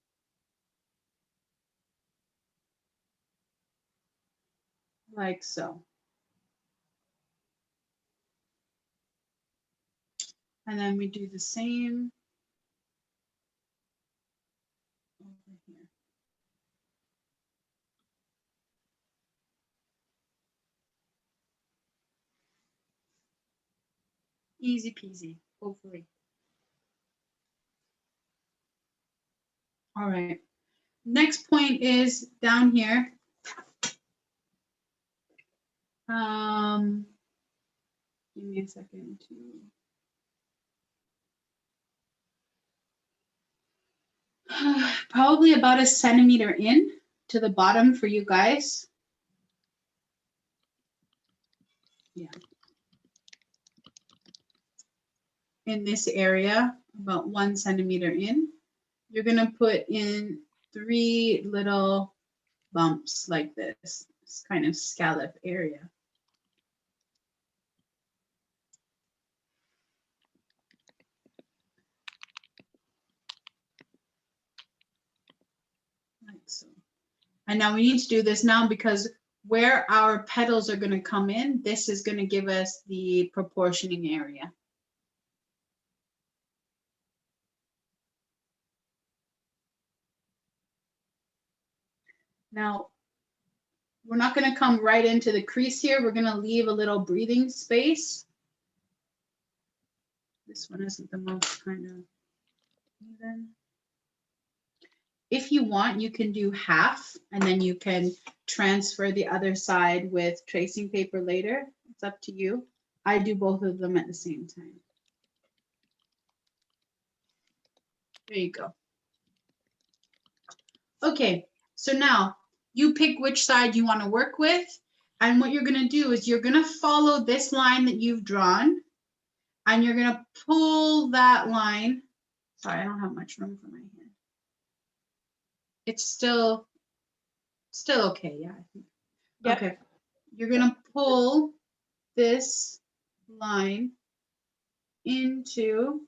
Like so. And then we do the same over here. Easy peasy, hopefully. All right. Next point is down here. Give me a second to. Probably about 1 centimeter in to the bottom for you guys. Yeah. In this area, about 1 centimeter in, you're gonna put in 3 little bumps like this kind of scallop area. Like so. And now we need to do this now because where our petals are going to come in, this is going to give us the proportioning area. Now, we're not going to come right into the crease here. We're going to leave a little breathing space. This one isn't the most kind of even. If you want, you can do half and then you can transfer the other side with tracing paper later. It's up to you. I do both of them at the same time. There you go. Okay, so now you pick which side you want to work with. And what you're going to do is you're going to follow this line that you've drawn and you're going to pull that line. Sorry, I don't have much room for my hand. It's still okay. Yeah, I think. Yep. Okay, you're going to pull this line into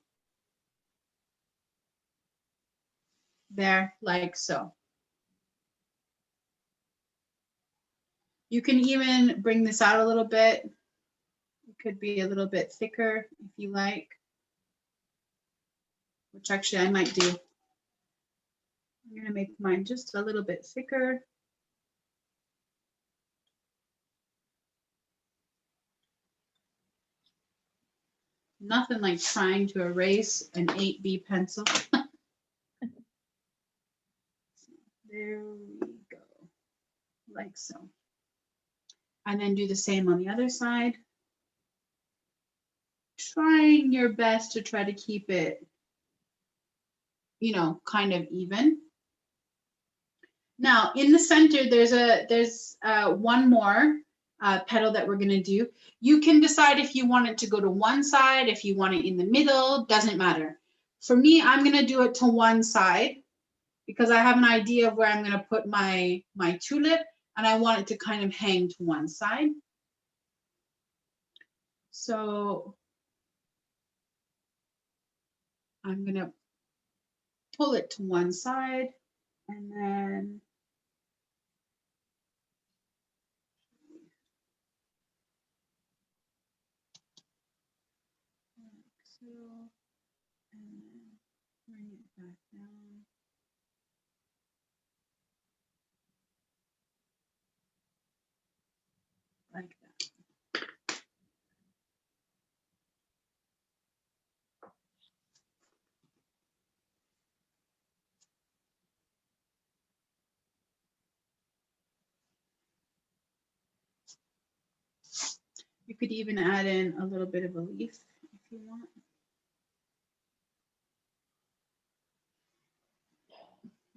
there like so. You can even bring this out a little bit could be a little bit thicker if you like, which actually I might do. I'm going to make mine just a little bit thicker. Nothing like trying to erase an 8B pencil. There we go, like so. And then do the same on the other side. Trying your best to try to keep it, you know, kind of even. Now in the center, there's one more petal that we're going to do. You can decide if you want it to go to one side, if you want it in the middle, doesn't matter. For me, I'm going to do it to one side because I have an idea of where I'm going to put my tulip, and I want it to kind of hang to one side. So I'm going to pull it to one side, and then so, and then bring it back down. Like that. You could even add in a little bit of a leaf if you want.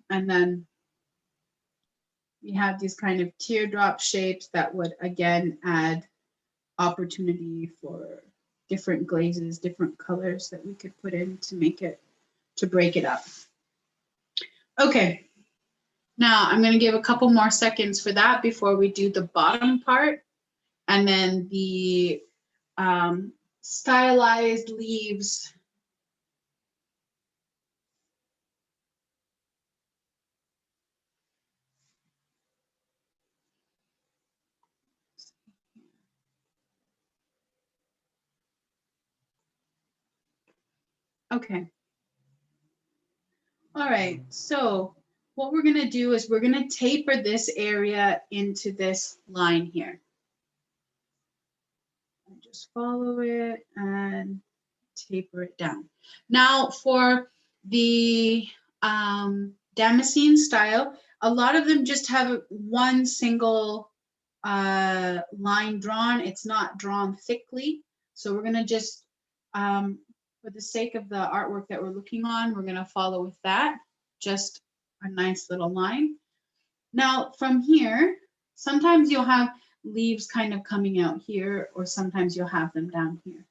And then we have these kind of teardrop shapes that would again add opportunity for different glazes, different colors that we could put in to make it, to break it up. Okay, now I'm going to give a couple more seconds for that before we do the bottom part, and then the stylized leaves. Okay. All right, so what we're going to do is we're going to taper this area into this line here. And just follow it and taper it down. Now for the Damascene style, a lot of them just have one single line drawn. It's not drawn thickly. So we're going to just, for the sake of the artwork that we're looking on, we're going to follow with that, just a nice little line. Now from here, sometimes you'll have leaves kind of coming out here, or sometimes you'll have them down here.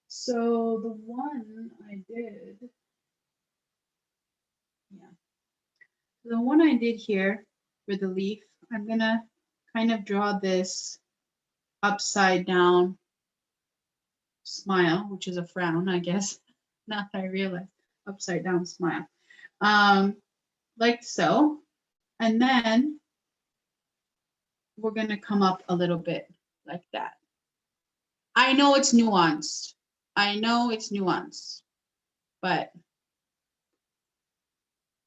So the one I did, the one I did here for the leaf, I'm gonna kind of draw this upside down smile, which is a frown, I guess. Now that I realize, upside down smile, like so. And then we're gonna come up a little bit like that. I know it's nuanced. I know it's nuanced, but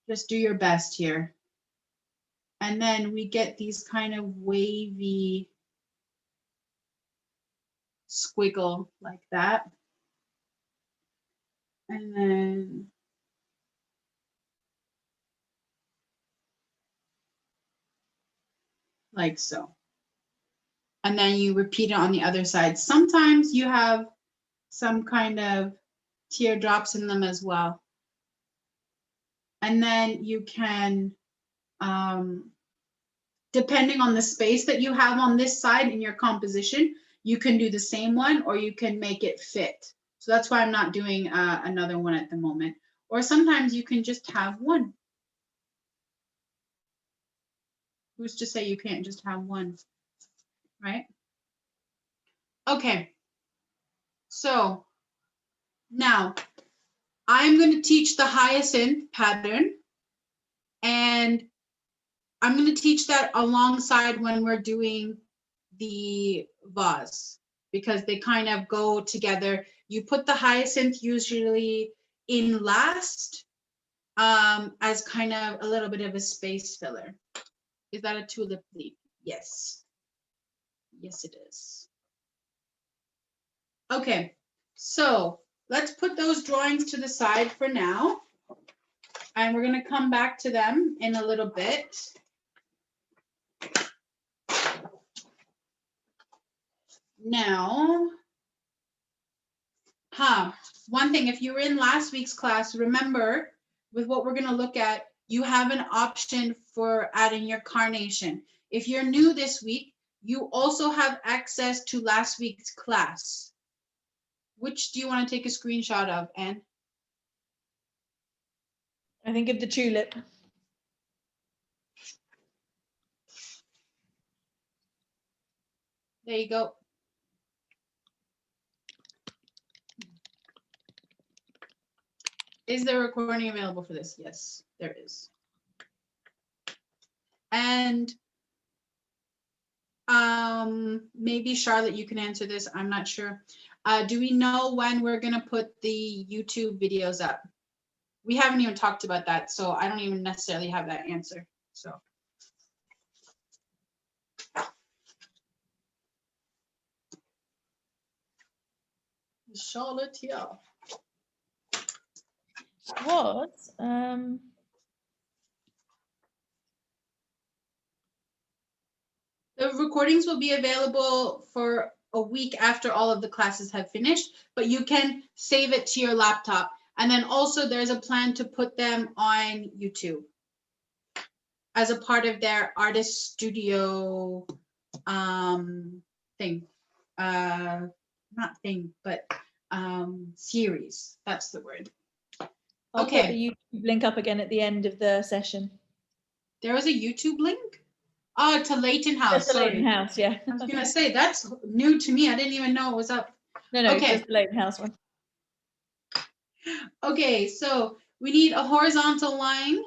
just do your best here. And then we get these kind of wavy squiggle like that. And then like so. And then you repeat it on the other side. Sometimes you have some kind of teardrops in them as well. And then you can, depending on the space that you have on this side in your composition, you can do the same one or you can make it fit. So that's why I'm not doing another one at the moment. Or sometimes you can just have one. Who's to say you can't just have one, right? Okay, so now I'm going to teach the Hyacinth pattern, and I'm going to teach that alongside when we're doing the vase. because they kind of go together. You put the hyacinth usually in last as kind of a little bit of a space filler. Is that a tulip leaf? Yes. Yes, it is. Okay, so let's put those drawings to the side for now. And we're going to come back to them in a little bit. Now, one thing, if you were in last week's class, remember with what we're going to look at, you have an option for adding your carnation. If you're new this week, you also have access to last week's class. Which do you want to take a screenshot of, Anne? I think of the tulip. There you go. Is there a recording available for this? Yes, there is. And maybe Charlotte, you can answer this. I'm not sure. Do we know when we're going to put the YouTube videos up? We haven't even talked about that, so I don't even necessarily have that answer. So. Charlotte here. What? The recordings will be available for a week after all of the classes have finished, but you can save it to your laptop. And then also there's a plan to put them on YouTube as a part of their artist studio thing. Not thing, but series. That's the word. I'll Okay. put the YouTube link up again at the end of the session. There was a YouTube link? Oh, to Leighton House. Just the Leighton House, yeah. I was gonna say that's new to me. I didn't even know it was up. No, Okay. just the Leighton House one. Okay, so we need a horizontal line.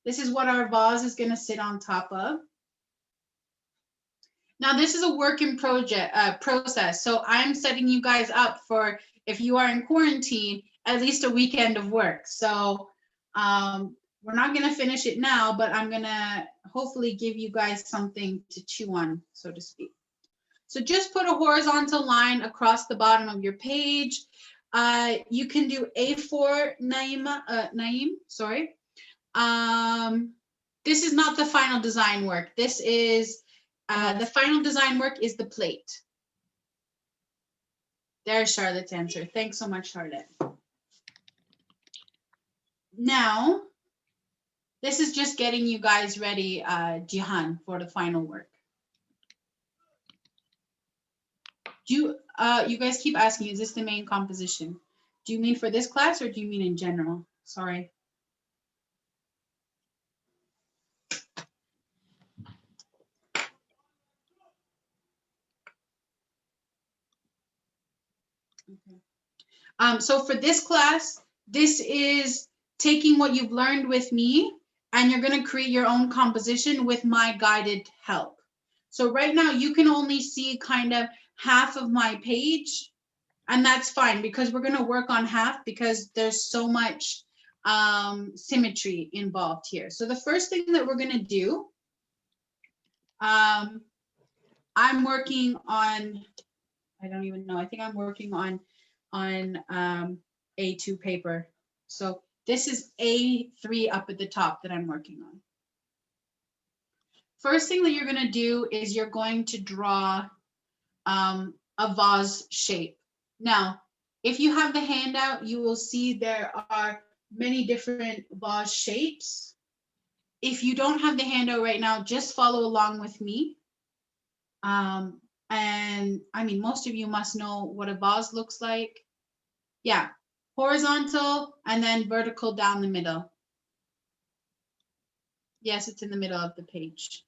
This is what our vase is gonna sit on top of. Now this is a work in process. So I'm setting you guys up for, if you are in quarantine, at least a weekend of work. So we're not gonna finish it now, but I'm gonna hopefully give you guys something to chew on, so to speak. So just put a horizontal line across the bottom of your page. You can do A4, Naeem, sorry. This is not the final design work. This is, the final design work is the plate. There's Charlotte's answer. Thanks so much, Charlotte. Now, this is just getting you guys ready, Jihan, for the final work. You guys keep asking, is this the main composition? Do you mean for this class or do you mean in general? Sorry. Okay. So for this class, this is taking what you've learned with me and you're going to create your own composition with my guided help. So right now you can only see kind of half of my page, and that's fine because we're going to work on half because there's so much symmetry involved here. So the first thing that we're going to do, I'm working on, I don't even know, I think I'm working on A2 paper. So this is A3 up at the top that I'm working on. First thing that you're going to do is you're going to draw a vase shape. Now, if you have the handout, you will see there are many different vase shapes. If you don't have the handout right now, just follow along with me. And I mean, most of you must know what a vase looks like. Yeah, horizontal and then vertical down the middle. Yes, it's in the middle of the page.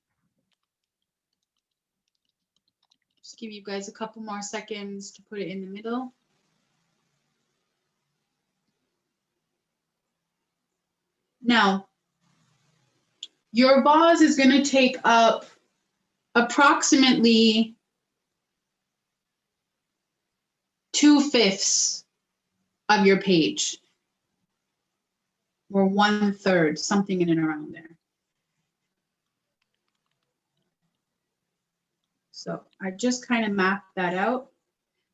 Just give you guys a couple more seconds to put it in the middle. Now, your vase is going to take up approximately 2/5 of your page, or 1/3, something in and around there. So I just kind of mapped that out.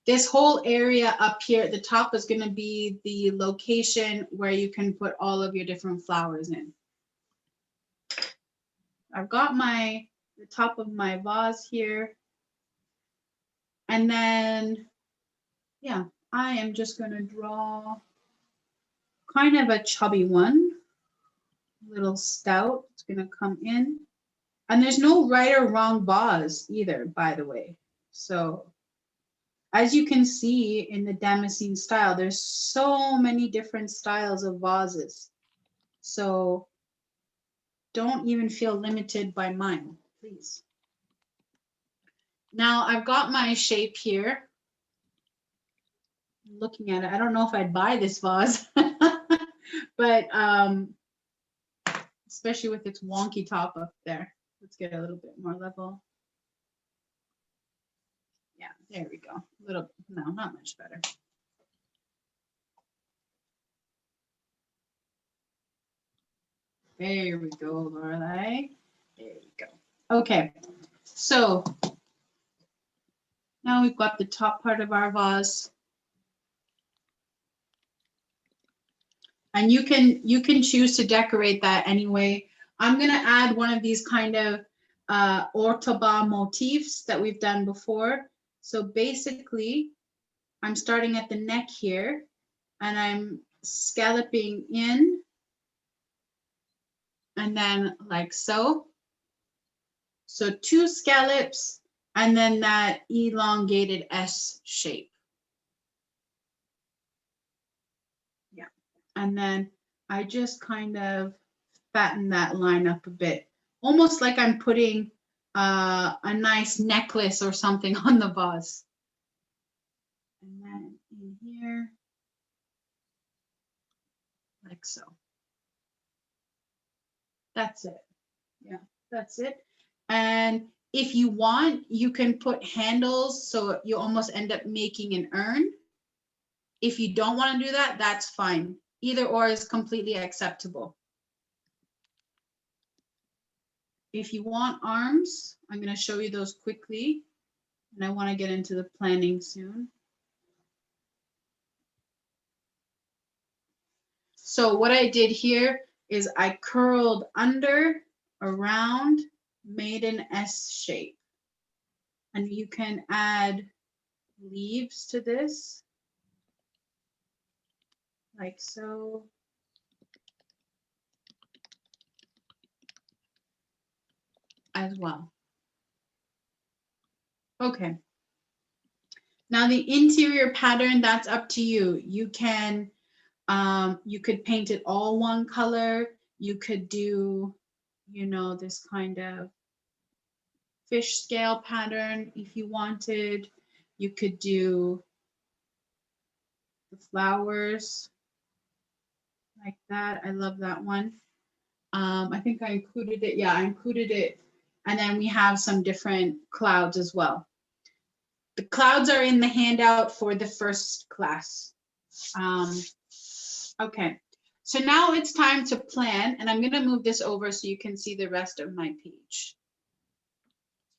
This whole area up here at the top is going to be the location where you can put all of your different flowers in. I've got the top of my vase here. And then, yeah, I am just going to draw kind of a chubby one, a little stout. It's going to come in. And there's no right or wrong vase either, by the way. So as you can see in the Damascene style, there's so many different styles of vases. So don't even feel limited by mine, please. Now I've got my shape here. Looking at it, I don't know if I'd buy this vase, but especially with its wonky top up there. Let's get a little bit more level. Yeah, there we go. A little, no, not much better. There we go, Laurelie. There we go. Okay, so now we've got the top part of our vase. And you can choose to decorate that anyway. I'm gonna add one of these kind of Ottoman motifs that we've done before. So basically, I'm starting at the neck here and I'm scalloping in and then like so. So 2 scallops and then that elongated S shape. Yeah, and then I just kind of fatten that line up a bit, almost like I'm putting a nice necklace or something on the vase. And then in here, like so. That's it. Yeah, that's it. And if you want, you can put handles so you almost end up making an urn. If you don't want to do that, that's fine. Either or is completely acceptable. If you want arms, I'm going to show you those quickly. And I want to get into the planning soon. So what I did here is I curled under, around, made an S shape. And you can add leaves to this, like so. As well. Okay. Now the interior pattern, that's up to you. You can, you could paint it all one color. You could do, you know, this kind of fish scale pattern if you wanted. You could do the flowers like that. I love that one. I think I included it. Yeah, I included it. And then we have some different clouds as well. The clouds are in the handout for the first class. Okay, so now it's time to plan, and I'm going to move this over so you can see the rest of my page.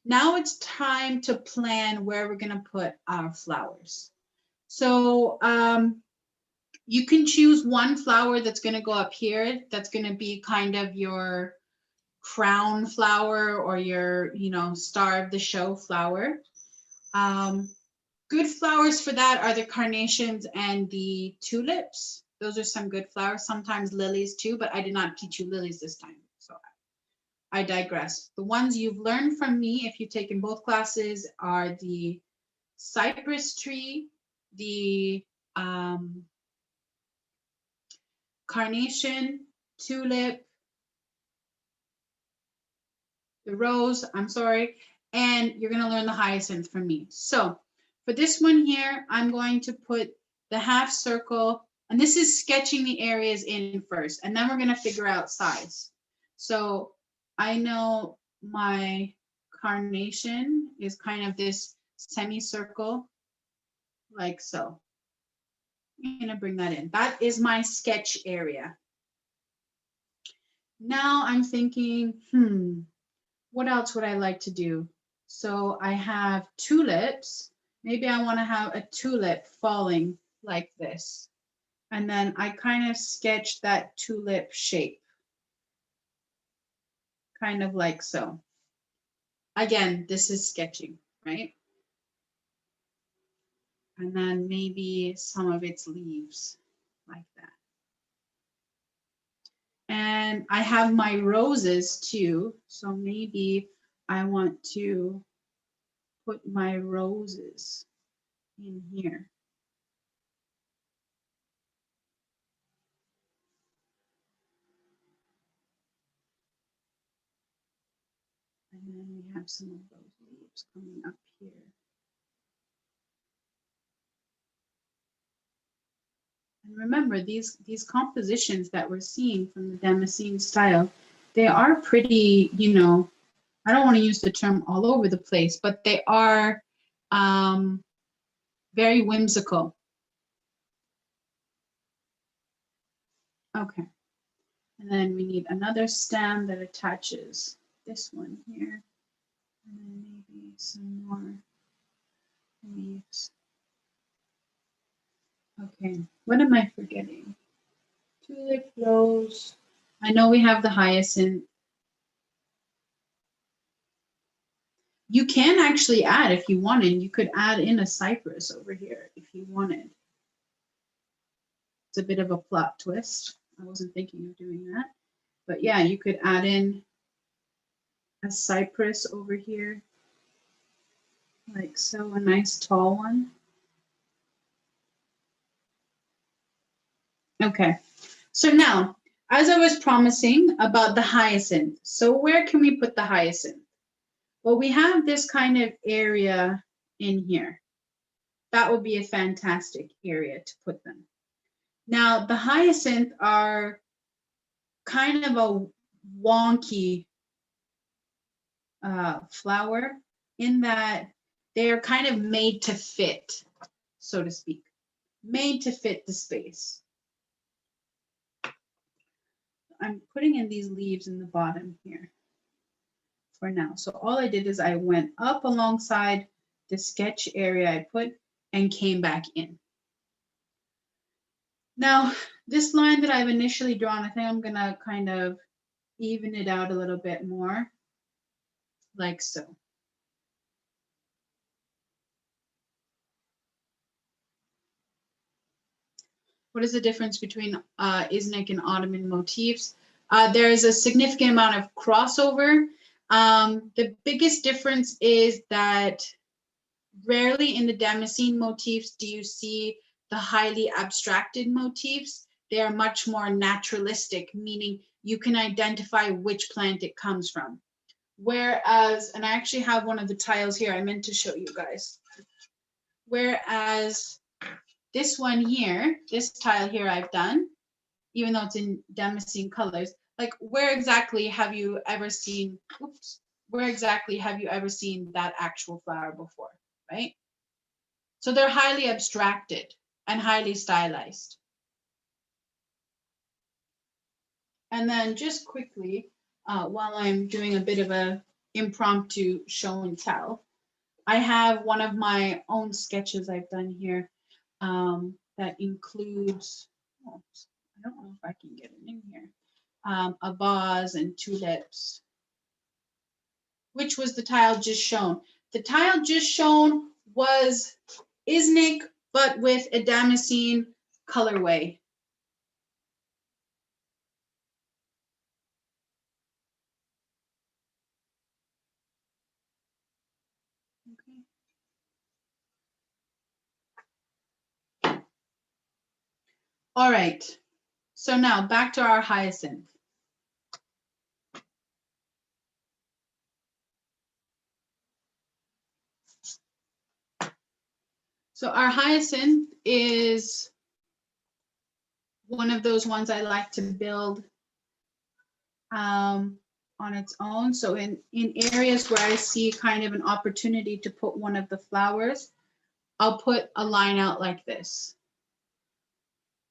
Now it's time to plan where we're going to put our flowers. So you can choose one flower that's going to go up here. That's going to be kind of your crown flower or your, you know, star of the show flower. Good flowers for that are the carnations and the tulips. Those are some good flowers, sometimes lilies too, but I did not teach you lilies this time, so I digress. The ones you've learned from me, if you've taken both classes, are the cypress tree, the carnation, tulip, the rose, I'm sorry, and you're gonna learn the hyacinth from me. So for this one here, I'm going to put the half circle, and this is sketching the areas in first, and then we're gonna figure out size. So I know my carnation is kind of this semicircle. like so. I'm gonna bring that in. That is my sketch area. Now I'm thinking, what else would I like to do? So I have tulips. Maybe I want to have a tulip falling like this. And then I kind of sketch that tulip shape. Kind of like so. Again, this is sketching, right? And then maybe some of its leaves like that. And I have my roses too. So maybe I want to put my roses in here. And then we have some of those leaves coming up here. And remember, these compositions that we're seeing from the Damascene style, they are pretty, you know, I don't want to use the term all over the place, but they are very whimsical. Okay. And then we need another stem that attaches this one here. And then maybe some more leaves. Okay, what am I forgetting? Tulip, rose. I know we have the hyacinth. You can actually add, if you wanted, you could add in a cypress over here if you wanted. It's a bit of a plot twist. I wasn't thinking of doing that. But yeah, you could add in a cypress over here. Like so, a nice tall one. Okay, so now, as I was promising about the hyacinth, so where can we put the hyacinth? Well, we have this kind of area in here. That would be a fantastic area to put them. Now, the hyacinth are kind of a wonky flower in that they are kind of made to fit, so to speak, made to fit the space. I'm putting in these leaves in the bottom here for now. So all I did is I went up alongside the sketch area I put and came back in. Now, this line that I've initially drawn, I think I'm gonna kind of even it out a little bit more, like so. What is the difference between Iznik and Ottoman motifs? There is a significant amount of crossover. The biggest difference is that rarely in the Damascene motifs do you see the highly abstracted motifs. They are much more naturalistic, meaning you can identify which plant it comes from. Whereas, and I actually have one of the tiles here, I meant to show you guys. Whereas this one here, this tile here I've done, even though it's in Damascene colors, like where exactly have you ever seen, where exactly have you ever seen that actual flower before, right? So they're highly abstracted and highly stylized. And then just quickly, while I'm doing a bit of a impromptu show and tell, I have one of my own sketches I've done here that includes, oh, I don't know if I can get it in here, a vase and tulips, which was the tile just shown. The tile just shown was Iznik, but with a Damascene colorway. Okay. All right, so now back to our hyacinth. So our hyacinth is one of those ones I like to build on its own. So in areas where I see kind of an opportunity to put one of the flowers, I'll put a line out like this.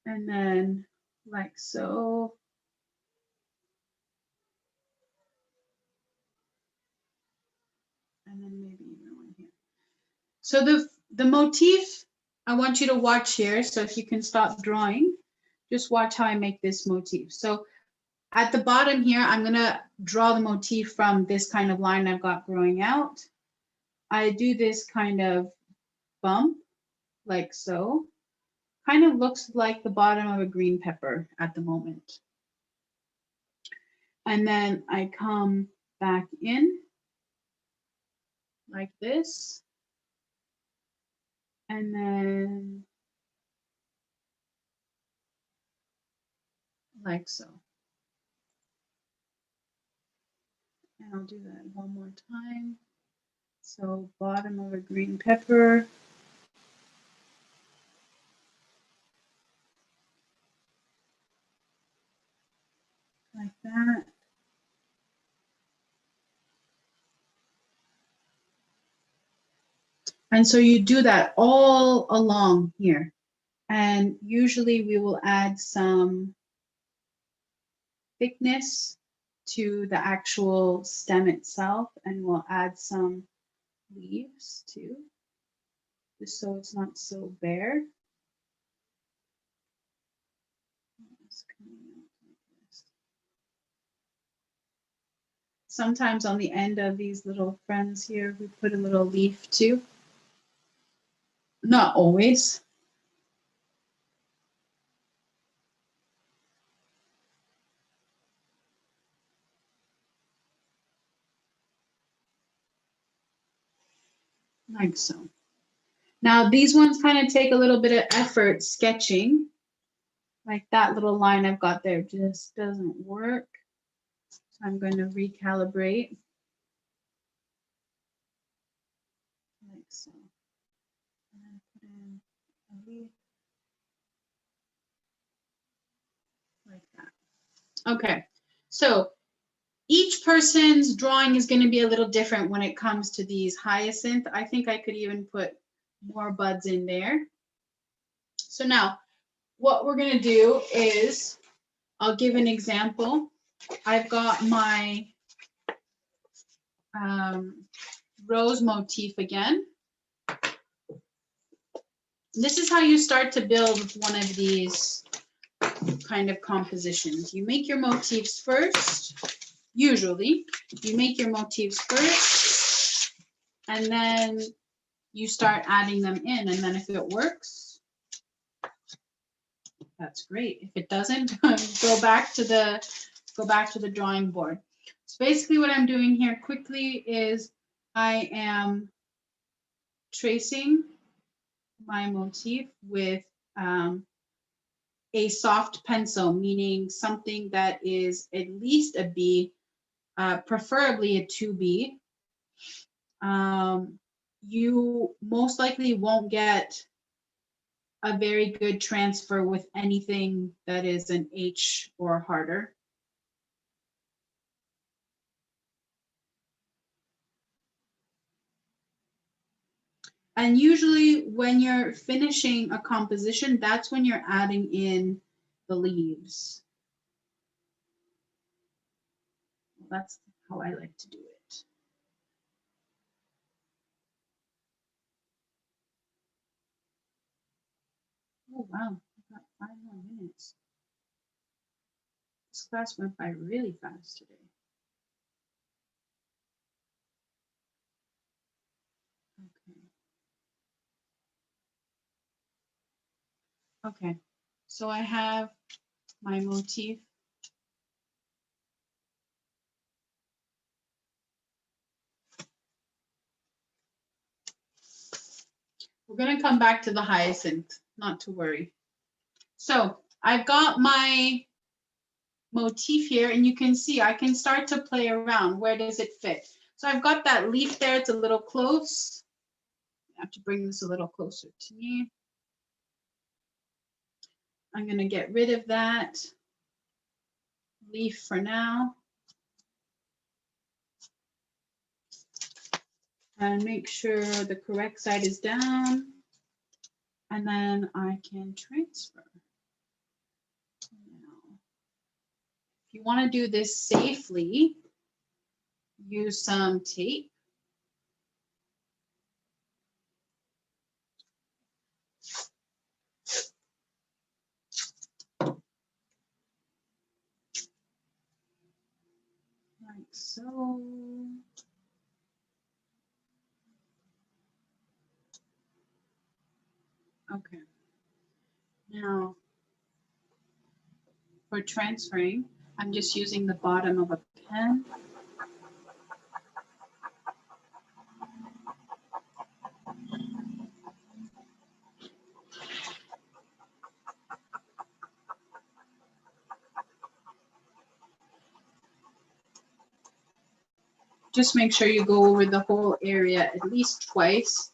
And then like so. And then maybe even one here. So the motif, I want you to watch here. So if you can stop drawing, just watch how I make this motif. So at the bottom here, I'm gonna draw the motif from this kind of line I've got growing out. I do this kind of bump, like so. Kind of looks like the bottom of a green pepper at the moment. And then I come back in like this. And then like so. And I'll do that one more time. So bottom of a green pepper. Like that. And so you do that all along here. And usually we will add some thickness to the actual stem itself, and we'll add some leaves too, just so it's not so bare. Sometimes on the end of these little friends here, we put a little leaf too. Not always. Like so. Now these ones kind of take a little bit of effort sketching. Like that little line I've got there just doesn't work. So I'm going to recalibrate. Like so. And then put in a leaf. Like that. Okay, so each person's drawing is going to be a little different when it comes to these hyacinth. I think I could even put more buds in there. So now what we're going to do is, I'll give an example. I've got my rose motif again. This is how you start to build one of these kind of compositions. You make your motifs first. Usually, you make your motifs first, and then you start adding them in. And then if it works, that's great. If it doesn't, go back to the drawing board. So basically, what I'm doing here quickly is I am tracing my motif with a soft pencil, meaning something that is at least a B. Preferably a 2B. You most likely won't get a very good transfer with anything that is an H or harder. And usually when you're finishing a composition, that's when you're adding in the leaves. That's how I like to do it. Oh, wow, I've got 5 more minutes. This class went by really fast today. Okay, so I have my motif. We're going to come back to the hyacinth, not to worry. So I've got my motif here, and you can see I can start to play around. Where does it fit? So I've got that leaf there. It's a little close. I have to bring this a little closer to me. I'm going to get rid of that leaf for now. And make sure the correct side is down. And then I can transfer. Now, if you want to do this safely, use some tape. Like so. Okay. Now, for transferring, I'm just using the bottom of a pen. Just make sure you go over the whole area at least twice.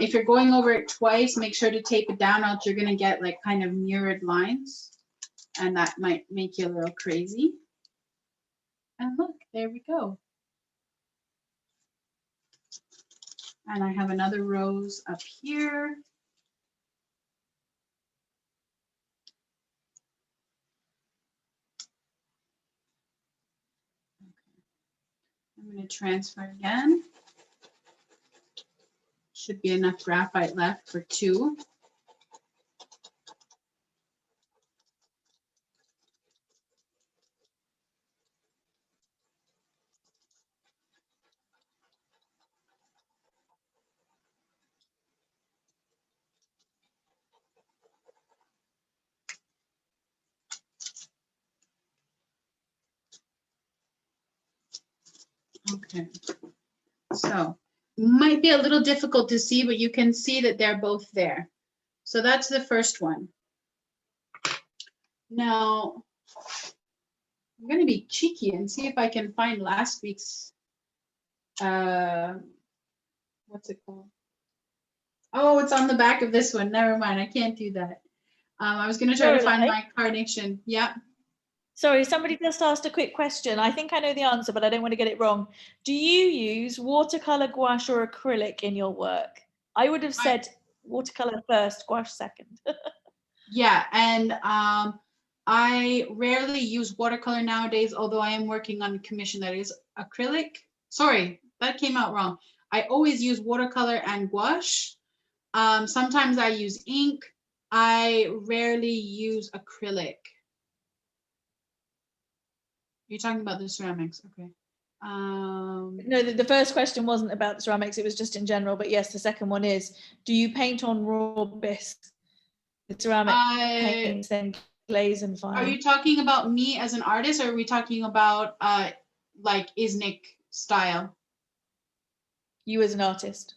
If you're going over it twice, make sure to tape it down, else you're going to get like kind of mirrored lines. And that might make you a little crazy. And look, there we go. And I have another rose up here. I'm going to transfer again. Should be enough graphite left for 2. Okay, so might be a little difficult to see, but you can see that they're both there. So that's the first one. Now, I'm going to be cheeky and see if I can find last week's, what's it called? Oh, it's on the back of this one. Never mind, I can't do that. I was going to try to find my carnation. Yeah. Sorry, somebody just asked a quick question. I think I know the answer, but I don't want to get it wrong. Do you use watercolor, gouache, or acrylic in your work? I would have said watercolor first, gouache second. Yeah, and I rarely use watercolor nowadays, although I am working on a commission that is acrylic. Sorry, that came out wrong. I always use watercolor and gouache. Sometimes I use ink. I rarely use acrylic. You're talking about the ceramics, okay. No, the first question wasn't about the ceramics, it was just in general, but yes, the second one is, do you paint on raw bisque, the ceramic paints, then glaze and fine? Are you talking about me as an artist, or are we talking about like Iznik style? You as an artist.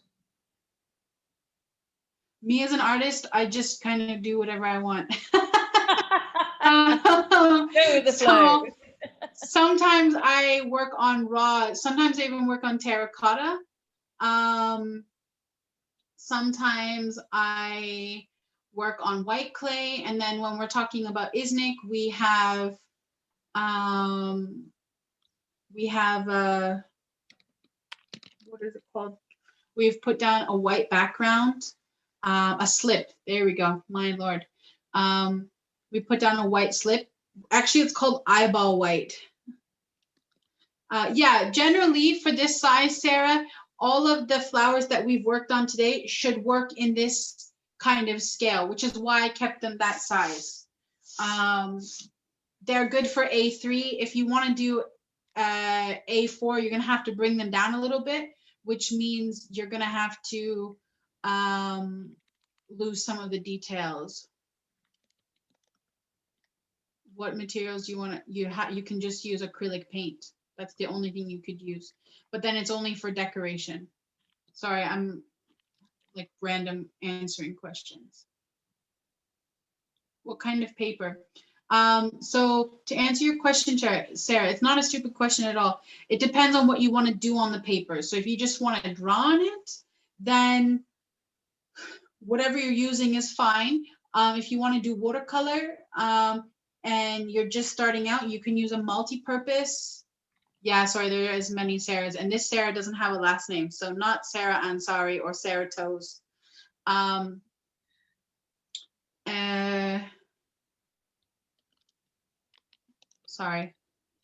Me as an artist, I just kind of do whatever I want. Go with the flow. Sometimes I work on raw, sometimes I even work on terracotta. Sometimes I work on white clay, and then when we're talking about Iznik, we have what is it called? We've put down a white background, a slip. There we go. My Lord. We put down a white slip. Actually, it's called eyeball white. Yeah, generally for this size, Sarah, all of the flowers that we've worked on today should work in this kind of scale, which is why I kept them that size. They're good for A3. If you want to do A4, you're going to have to bring them down a little bit, which means you're going to have to lose some of the details. What materials do you want to, you can just use acrylic paint. That's the only thing you could use, but then it's only for decoration. Sorry, I'm like random answering questions. What kind of paper? So to answer your question, Sarah, it's not a stupid question at all. It depends on what you want to do on the paper. So if you just want to draw on it, then whatever you're using is fine. If you want to do watercolor and you're just starting out, you can use a multi-purpose. Yeah, sorry, there is many Sarahs, and this Sarah doesn't have a last name, so not Sarah Ansari or Sarah Toes. sorry.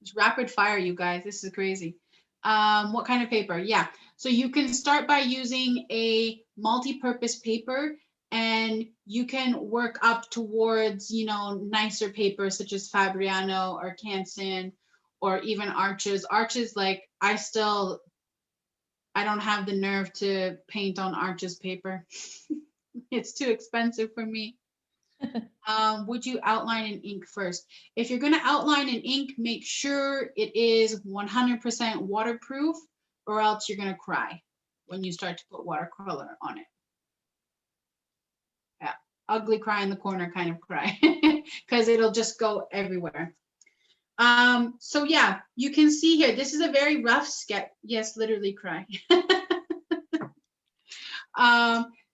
It's rapid fire, you guys. This is crazy. What kind of paper? Yeah. So you can start by using a multi-purpose paper, and you can work up towards, you know, nicer papers such as Fabriano or Canson or even Arches. Arches, like I don't have the nerve to paint on Arches paper. It's too expensive for me. Would you outline in ink first? If you're going to outline in ink, make sure it is 100% waterproof, or else you're going to cry when you start to put watercolor on it. Yeah, ugly cry in the corner kind of cry, because it'll just go everywhere. So yeah, you can see here, this is a very rough sketch. Yes, literally cry.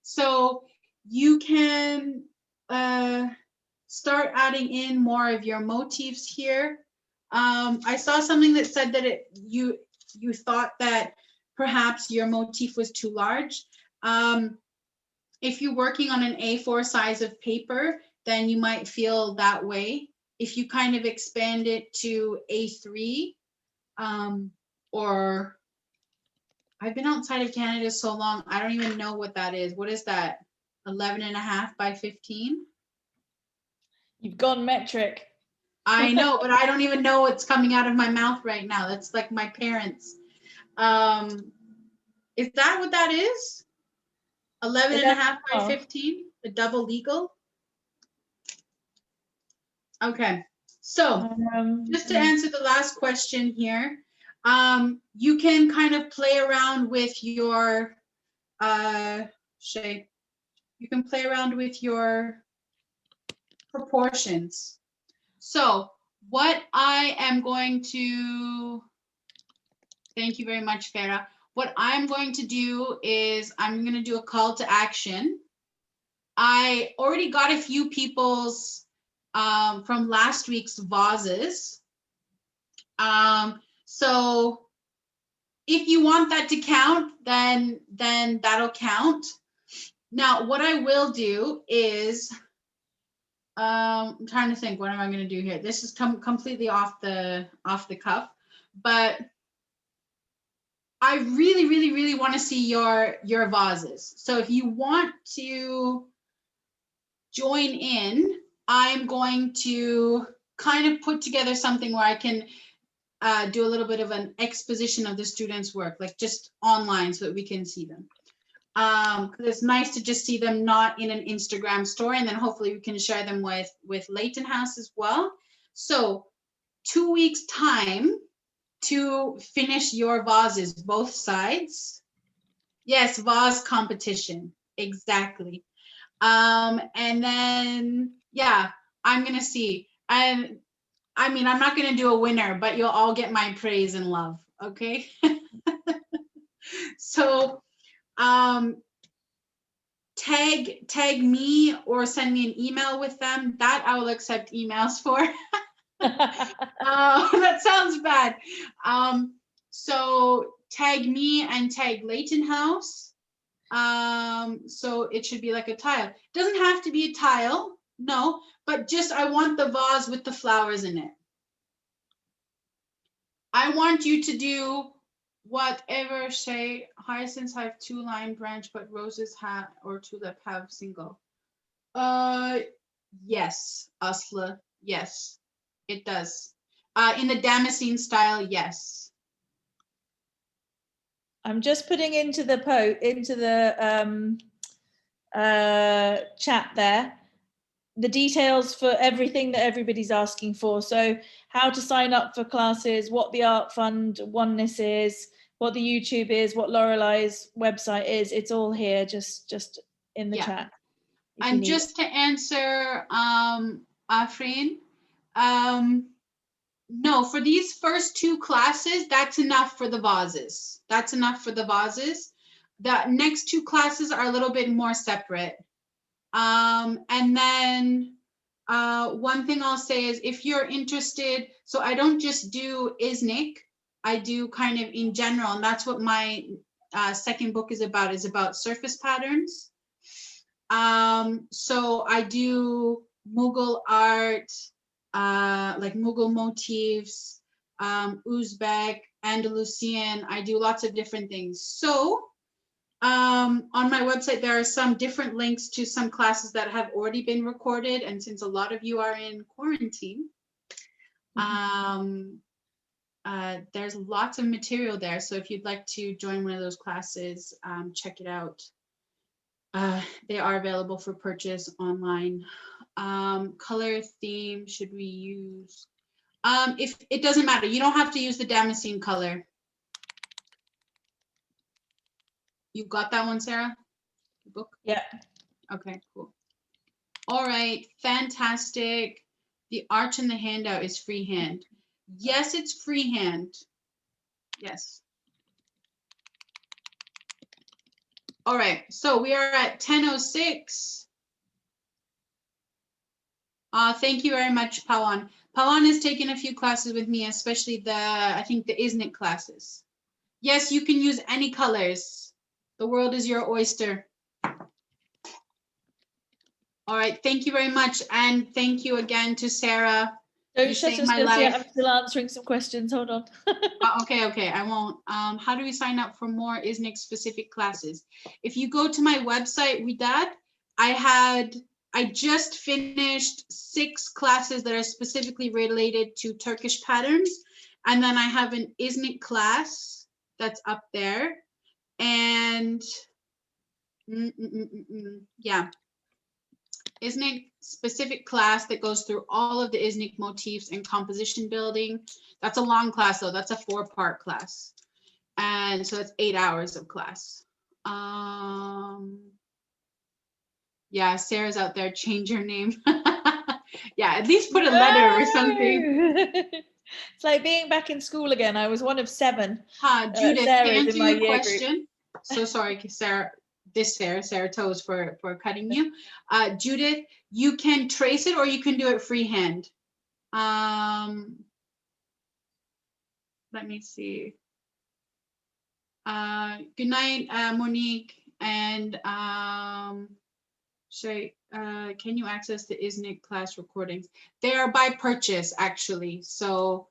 So you can start adding in more of your motifs here. I saw something that said that you thought that perhaps your motif was too large. If you're working on an A4 size of paper, then you might feel that way. If you kind of expand it to A3, or I've been outside of Canada so long, I don't even know what that is. What is that? 11.5 by 15? You've gone metric. I know, but I don't even know what's coming out of my mouth right now. That's like my parents. Is that what that is? 11.5 by 15? The double legal? Okay. So just to answer the last question here, you can kind of play around with your shape. You can play around with your proportions. So what I am going to, thank you very much, Farah. What I'm going to do is I'm going to do a call to action. I already got a few people's from last week's vases. So if you want that to count, then that'll count. Now, what I will do is, I'm trying to think, what am I going to do here? This is completely off the cuff, but I really, really, really want to see your vases. So if you want to join in, I'm going to kind of put together something where I can do a little bit of an exposition of the students' work, like just online so that we can see them. Because it's nice to just see them not in an Instagram story, and then hopefully we can share them with Leighton House as well. So 2 weeks time to finish your vases, both sides. Yes, vase competition, exactly. And then, yeah, I'm gonna see. And I mean, I'm not gonna do a winner, but you'll all get my praise and love, okay? So, tag me or send me an email with them. That I will accept emails for. That sounds bad. So tag me and tag Leighton House. So it should be like a tile. It doesn't have to be a tile, no, but just I want the vase with the flowers in it. I want you to do whatever, say, hyacinths have 2-line branch, but roses have, or tulip have single. Yes, Asla, yes, it does. In the Damascene style, yes. I'm just putting into the chat there the details for everything that everybody's asking for. So how to sign up for classes, what the Art Fund Oneness is, what the YouTube is, what Laurelie's website is. It's all here, just in the chat. And just to answer Afreen, no, for these first 2 classes, that's enough for the vases. That's enough for the vases. The next 2 classes are a little bit more separate. And then one thing I'll say is if you're interested, so I don't just do Iznik, I do kind of in general, and that's what my second book is about surface patterns. So I do Mughal art, like Mughal motifs, Uzbek, Andalusian. I do lots of different things. So on my website, there are some different links to some classes that have already been recorded. And since a lot of you are in quarantine, there's lots of material there. So if you'd like to join one of those classes, check it out. They are available for purchase online. Color theme, should we use? If it doesn't matter, you don't have to use the Damascene color. You got that one, Sarah? The book? Yeah. Okay, cool. All right, fantastic. The arch in the handout is freehand. Yes, it's freehand. Yes. All right, so we are at 10:06. Thank you very much, Pawan. Pawan has taken a few classes with me, especially I think the Iznik classes. Yes, you can use any colors. The world is your oyster. All right, thank you very much. And thank you again to Sarah. Don't shut us, I'm still answering some questions. Hold on. Okay, I won't. How do we sign up for more Iznik specific classes? If you go to my website, Widad, I just finished 6 classes that are specifically related to Turkish patterns. And then I have an Iznik class that's up there. And yeah, Iznik specific class that goes through all of the Iznik motifs and composition building. That's a long class though, that's a 4-part class. And so it's 8 hours of class. Yeah, Sarah's out there, change your name. Yeah, at least put a letter or something. It's like being back in school again. I was one of 7. Judith, to answer your question. Group. So sorry, Sarah. Sarah Toes for cutting you. Judith, you can trace it or you can do it freehand. Let me see. Good night, Monique. And can you access the Iznik class recordings? They are by purchase, actually. So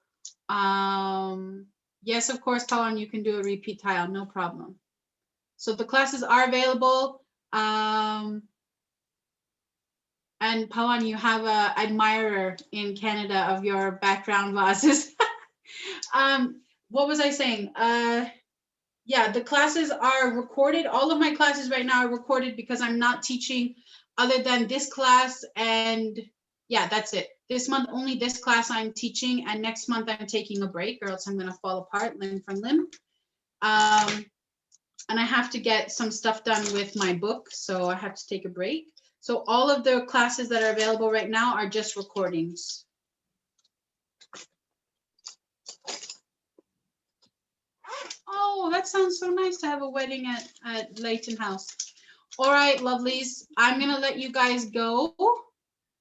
yes, of course, Pawan, you can do a repeat tile, no problem. So the classes are available. And Pawan, you have an admirer in Canada of your background vases. What was I saying? Yeah, the classes are recorded. All of my classes right now are recorded because I'm not teaching other than this class. And yeah, that's it. This month, only this class I'm teaching. And next month I'm taking a break or else I'm going to fall apart limb from limb. And I have to get some stuff done with my book, so I have to take a break. So all of the classes that are available right now are just recordings. Oh, that sounds so nice to have a wedding at Leighton House. All right, lovelies, I'm gonna let you guys go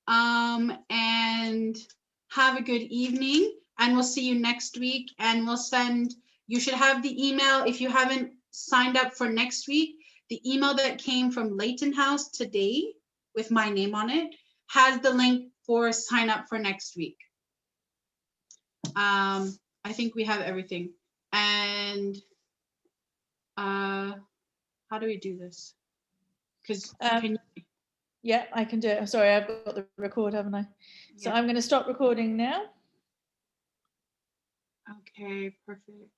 and have a good evening, and we'll see you next week, and you should have the email if you haven't signed up for next week. The email that came from Leighton House today with my name on it has the link for sign up for next week. I think we have everything. And how do we do this? Because yeah, I can do it. I'm sorry, I've got the record, haven't I? So yeah. I'm going to stop recording now. Okay, perfect.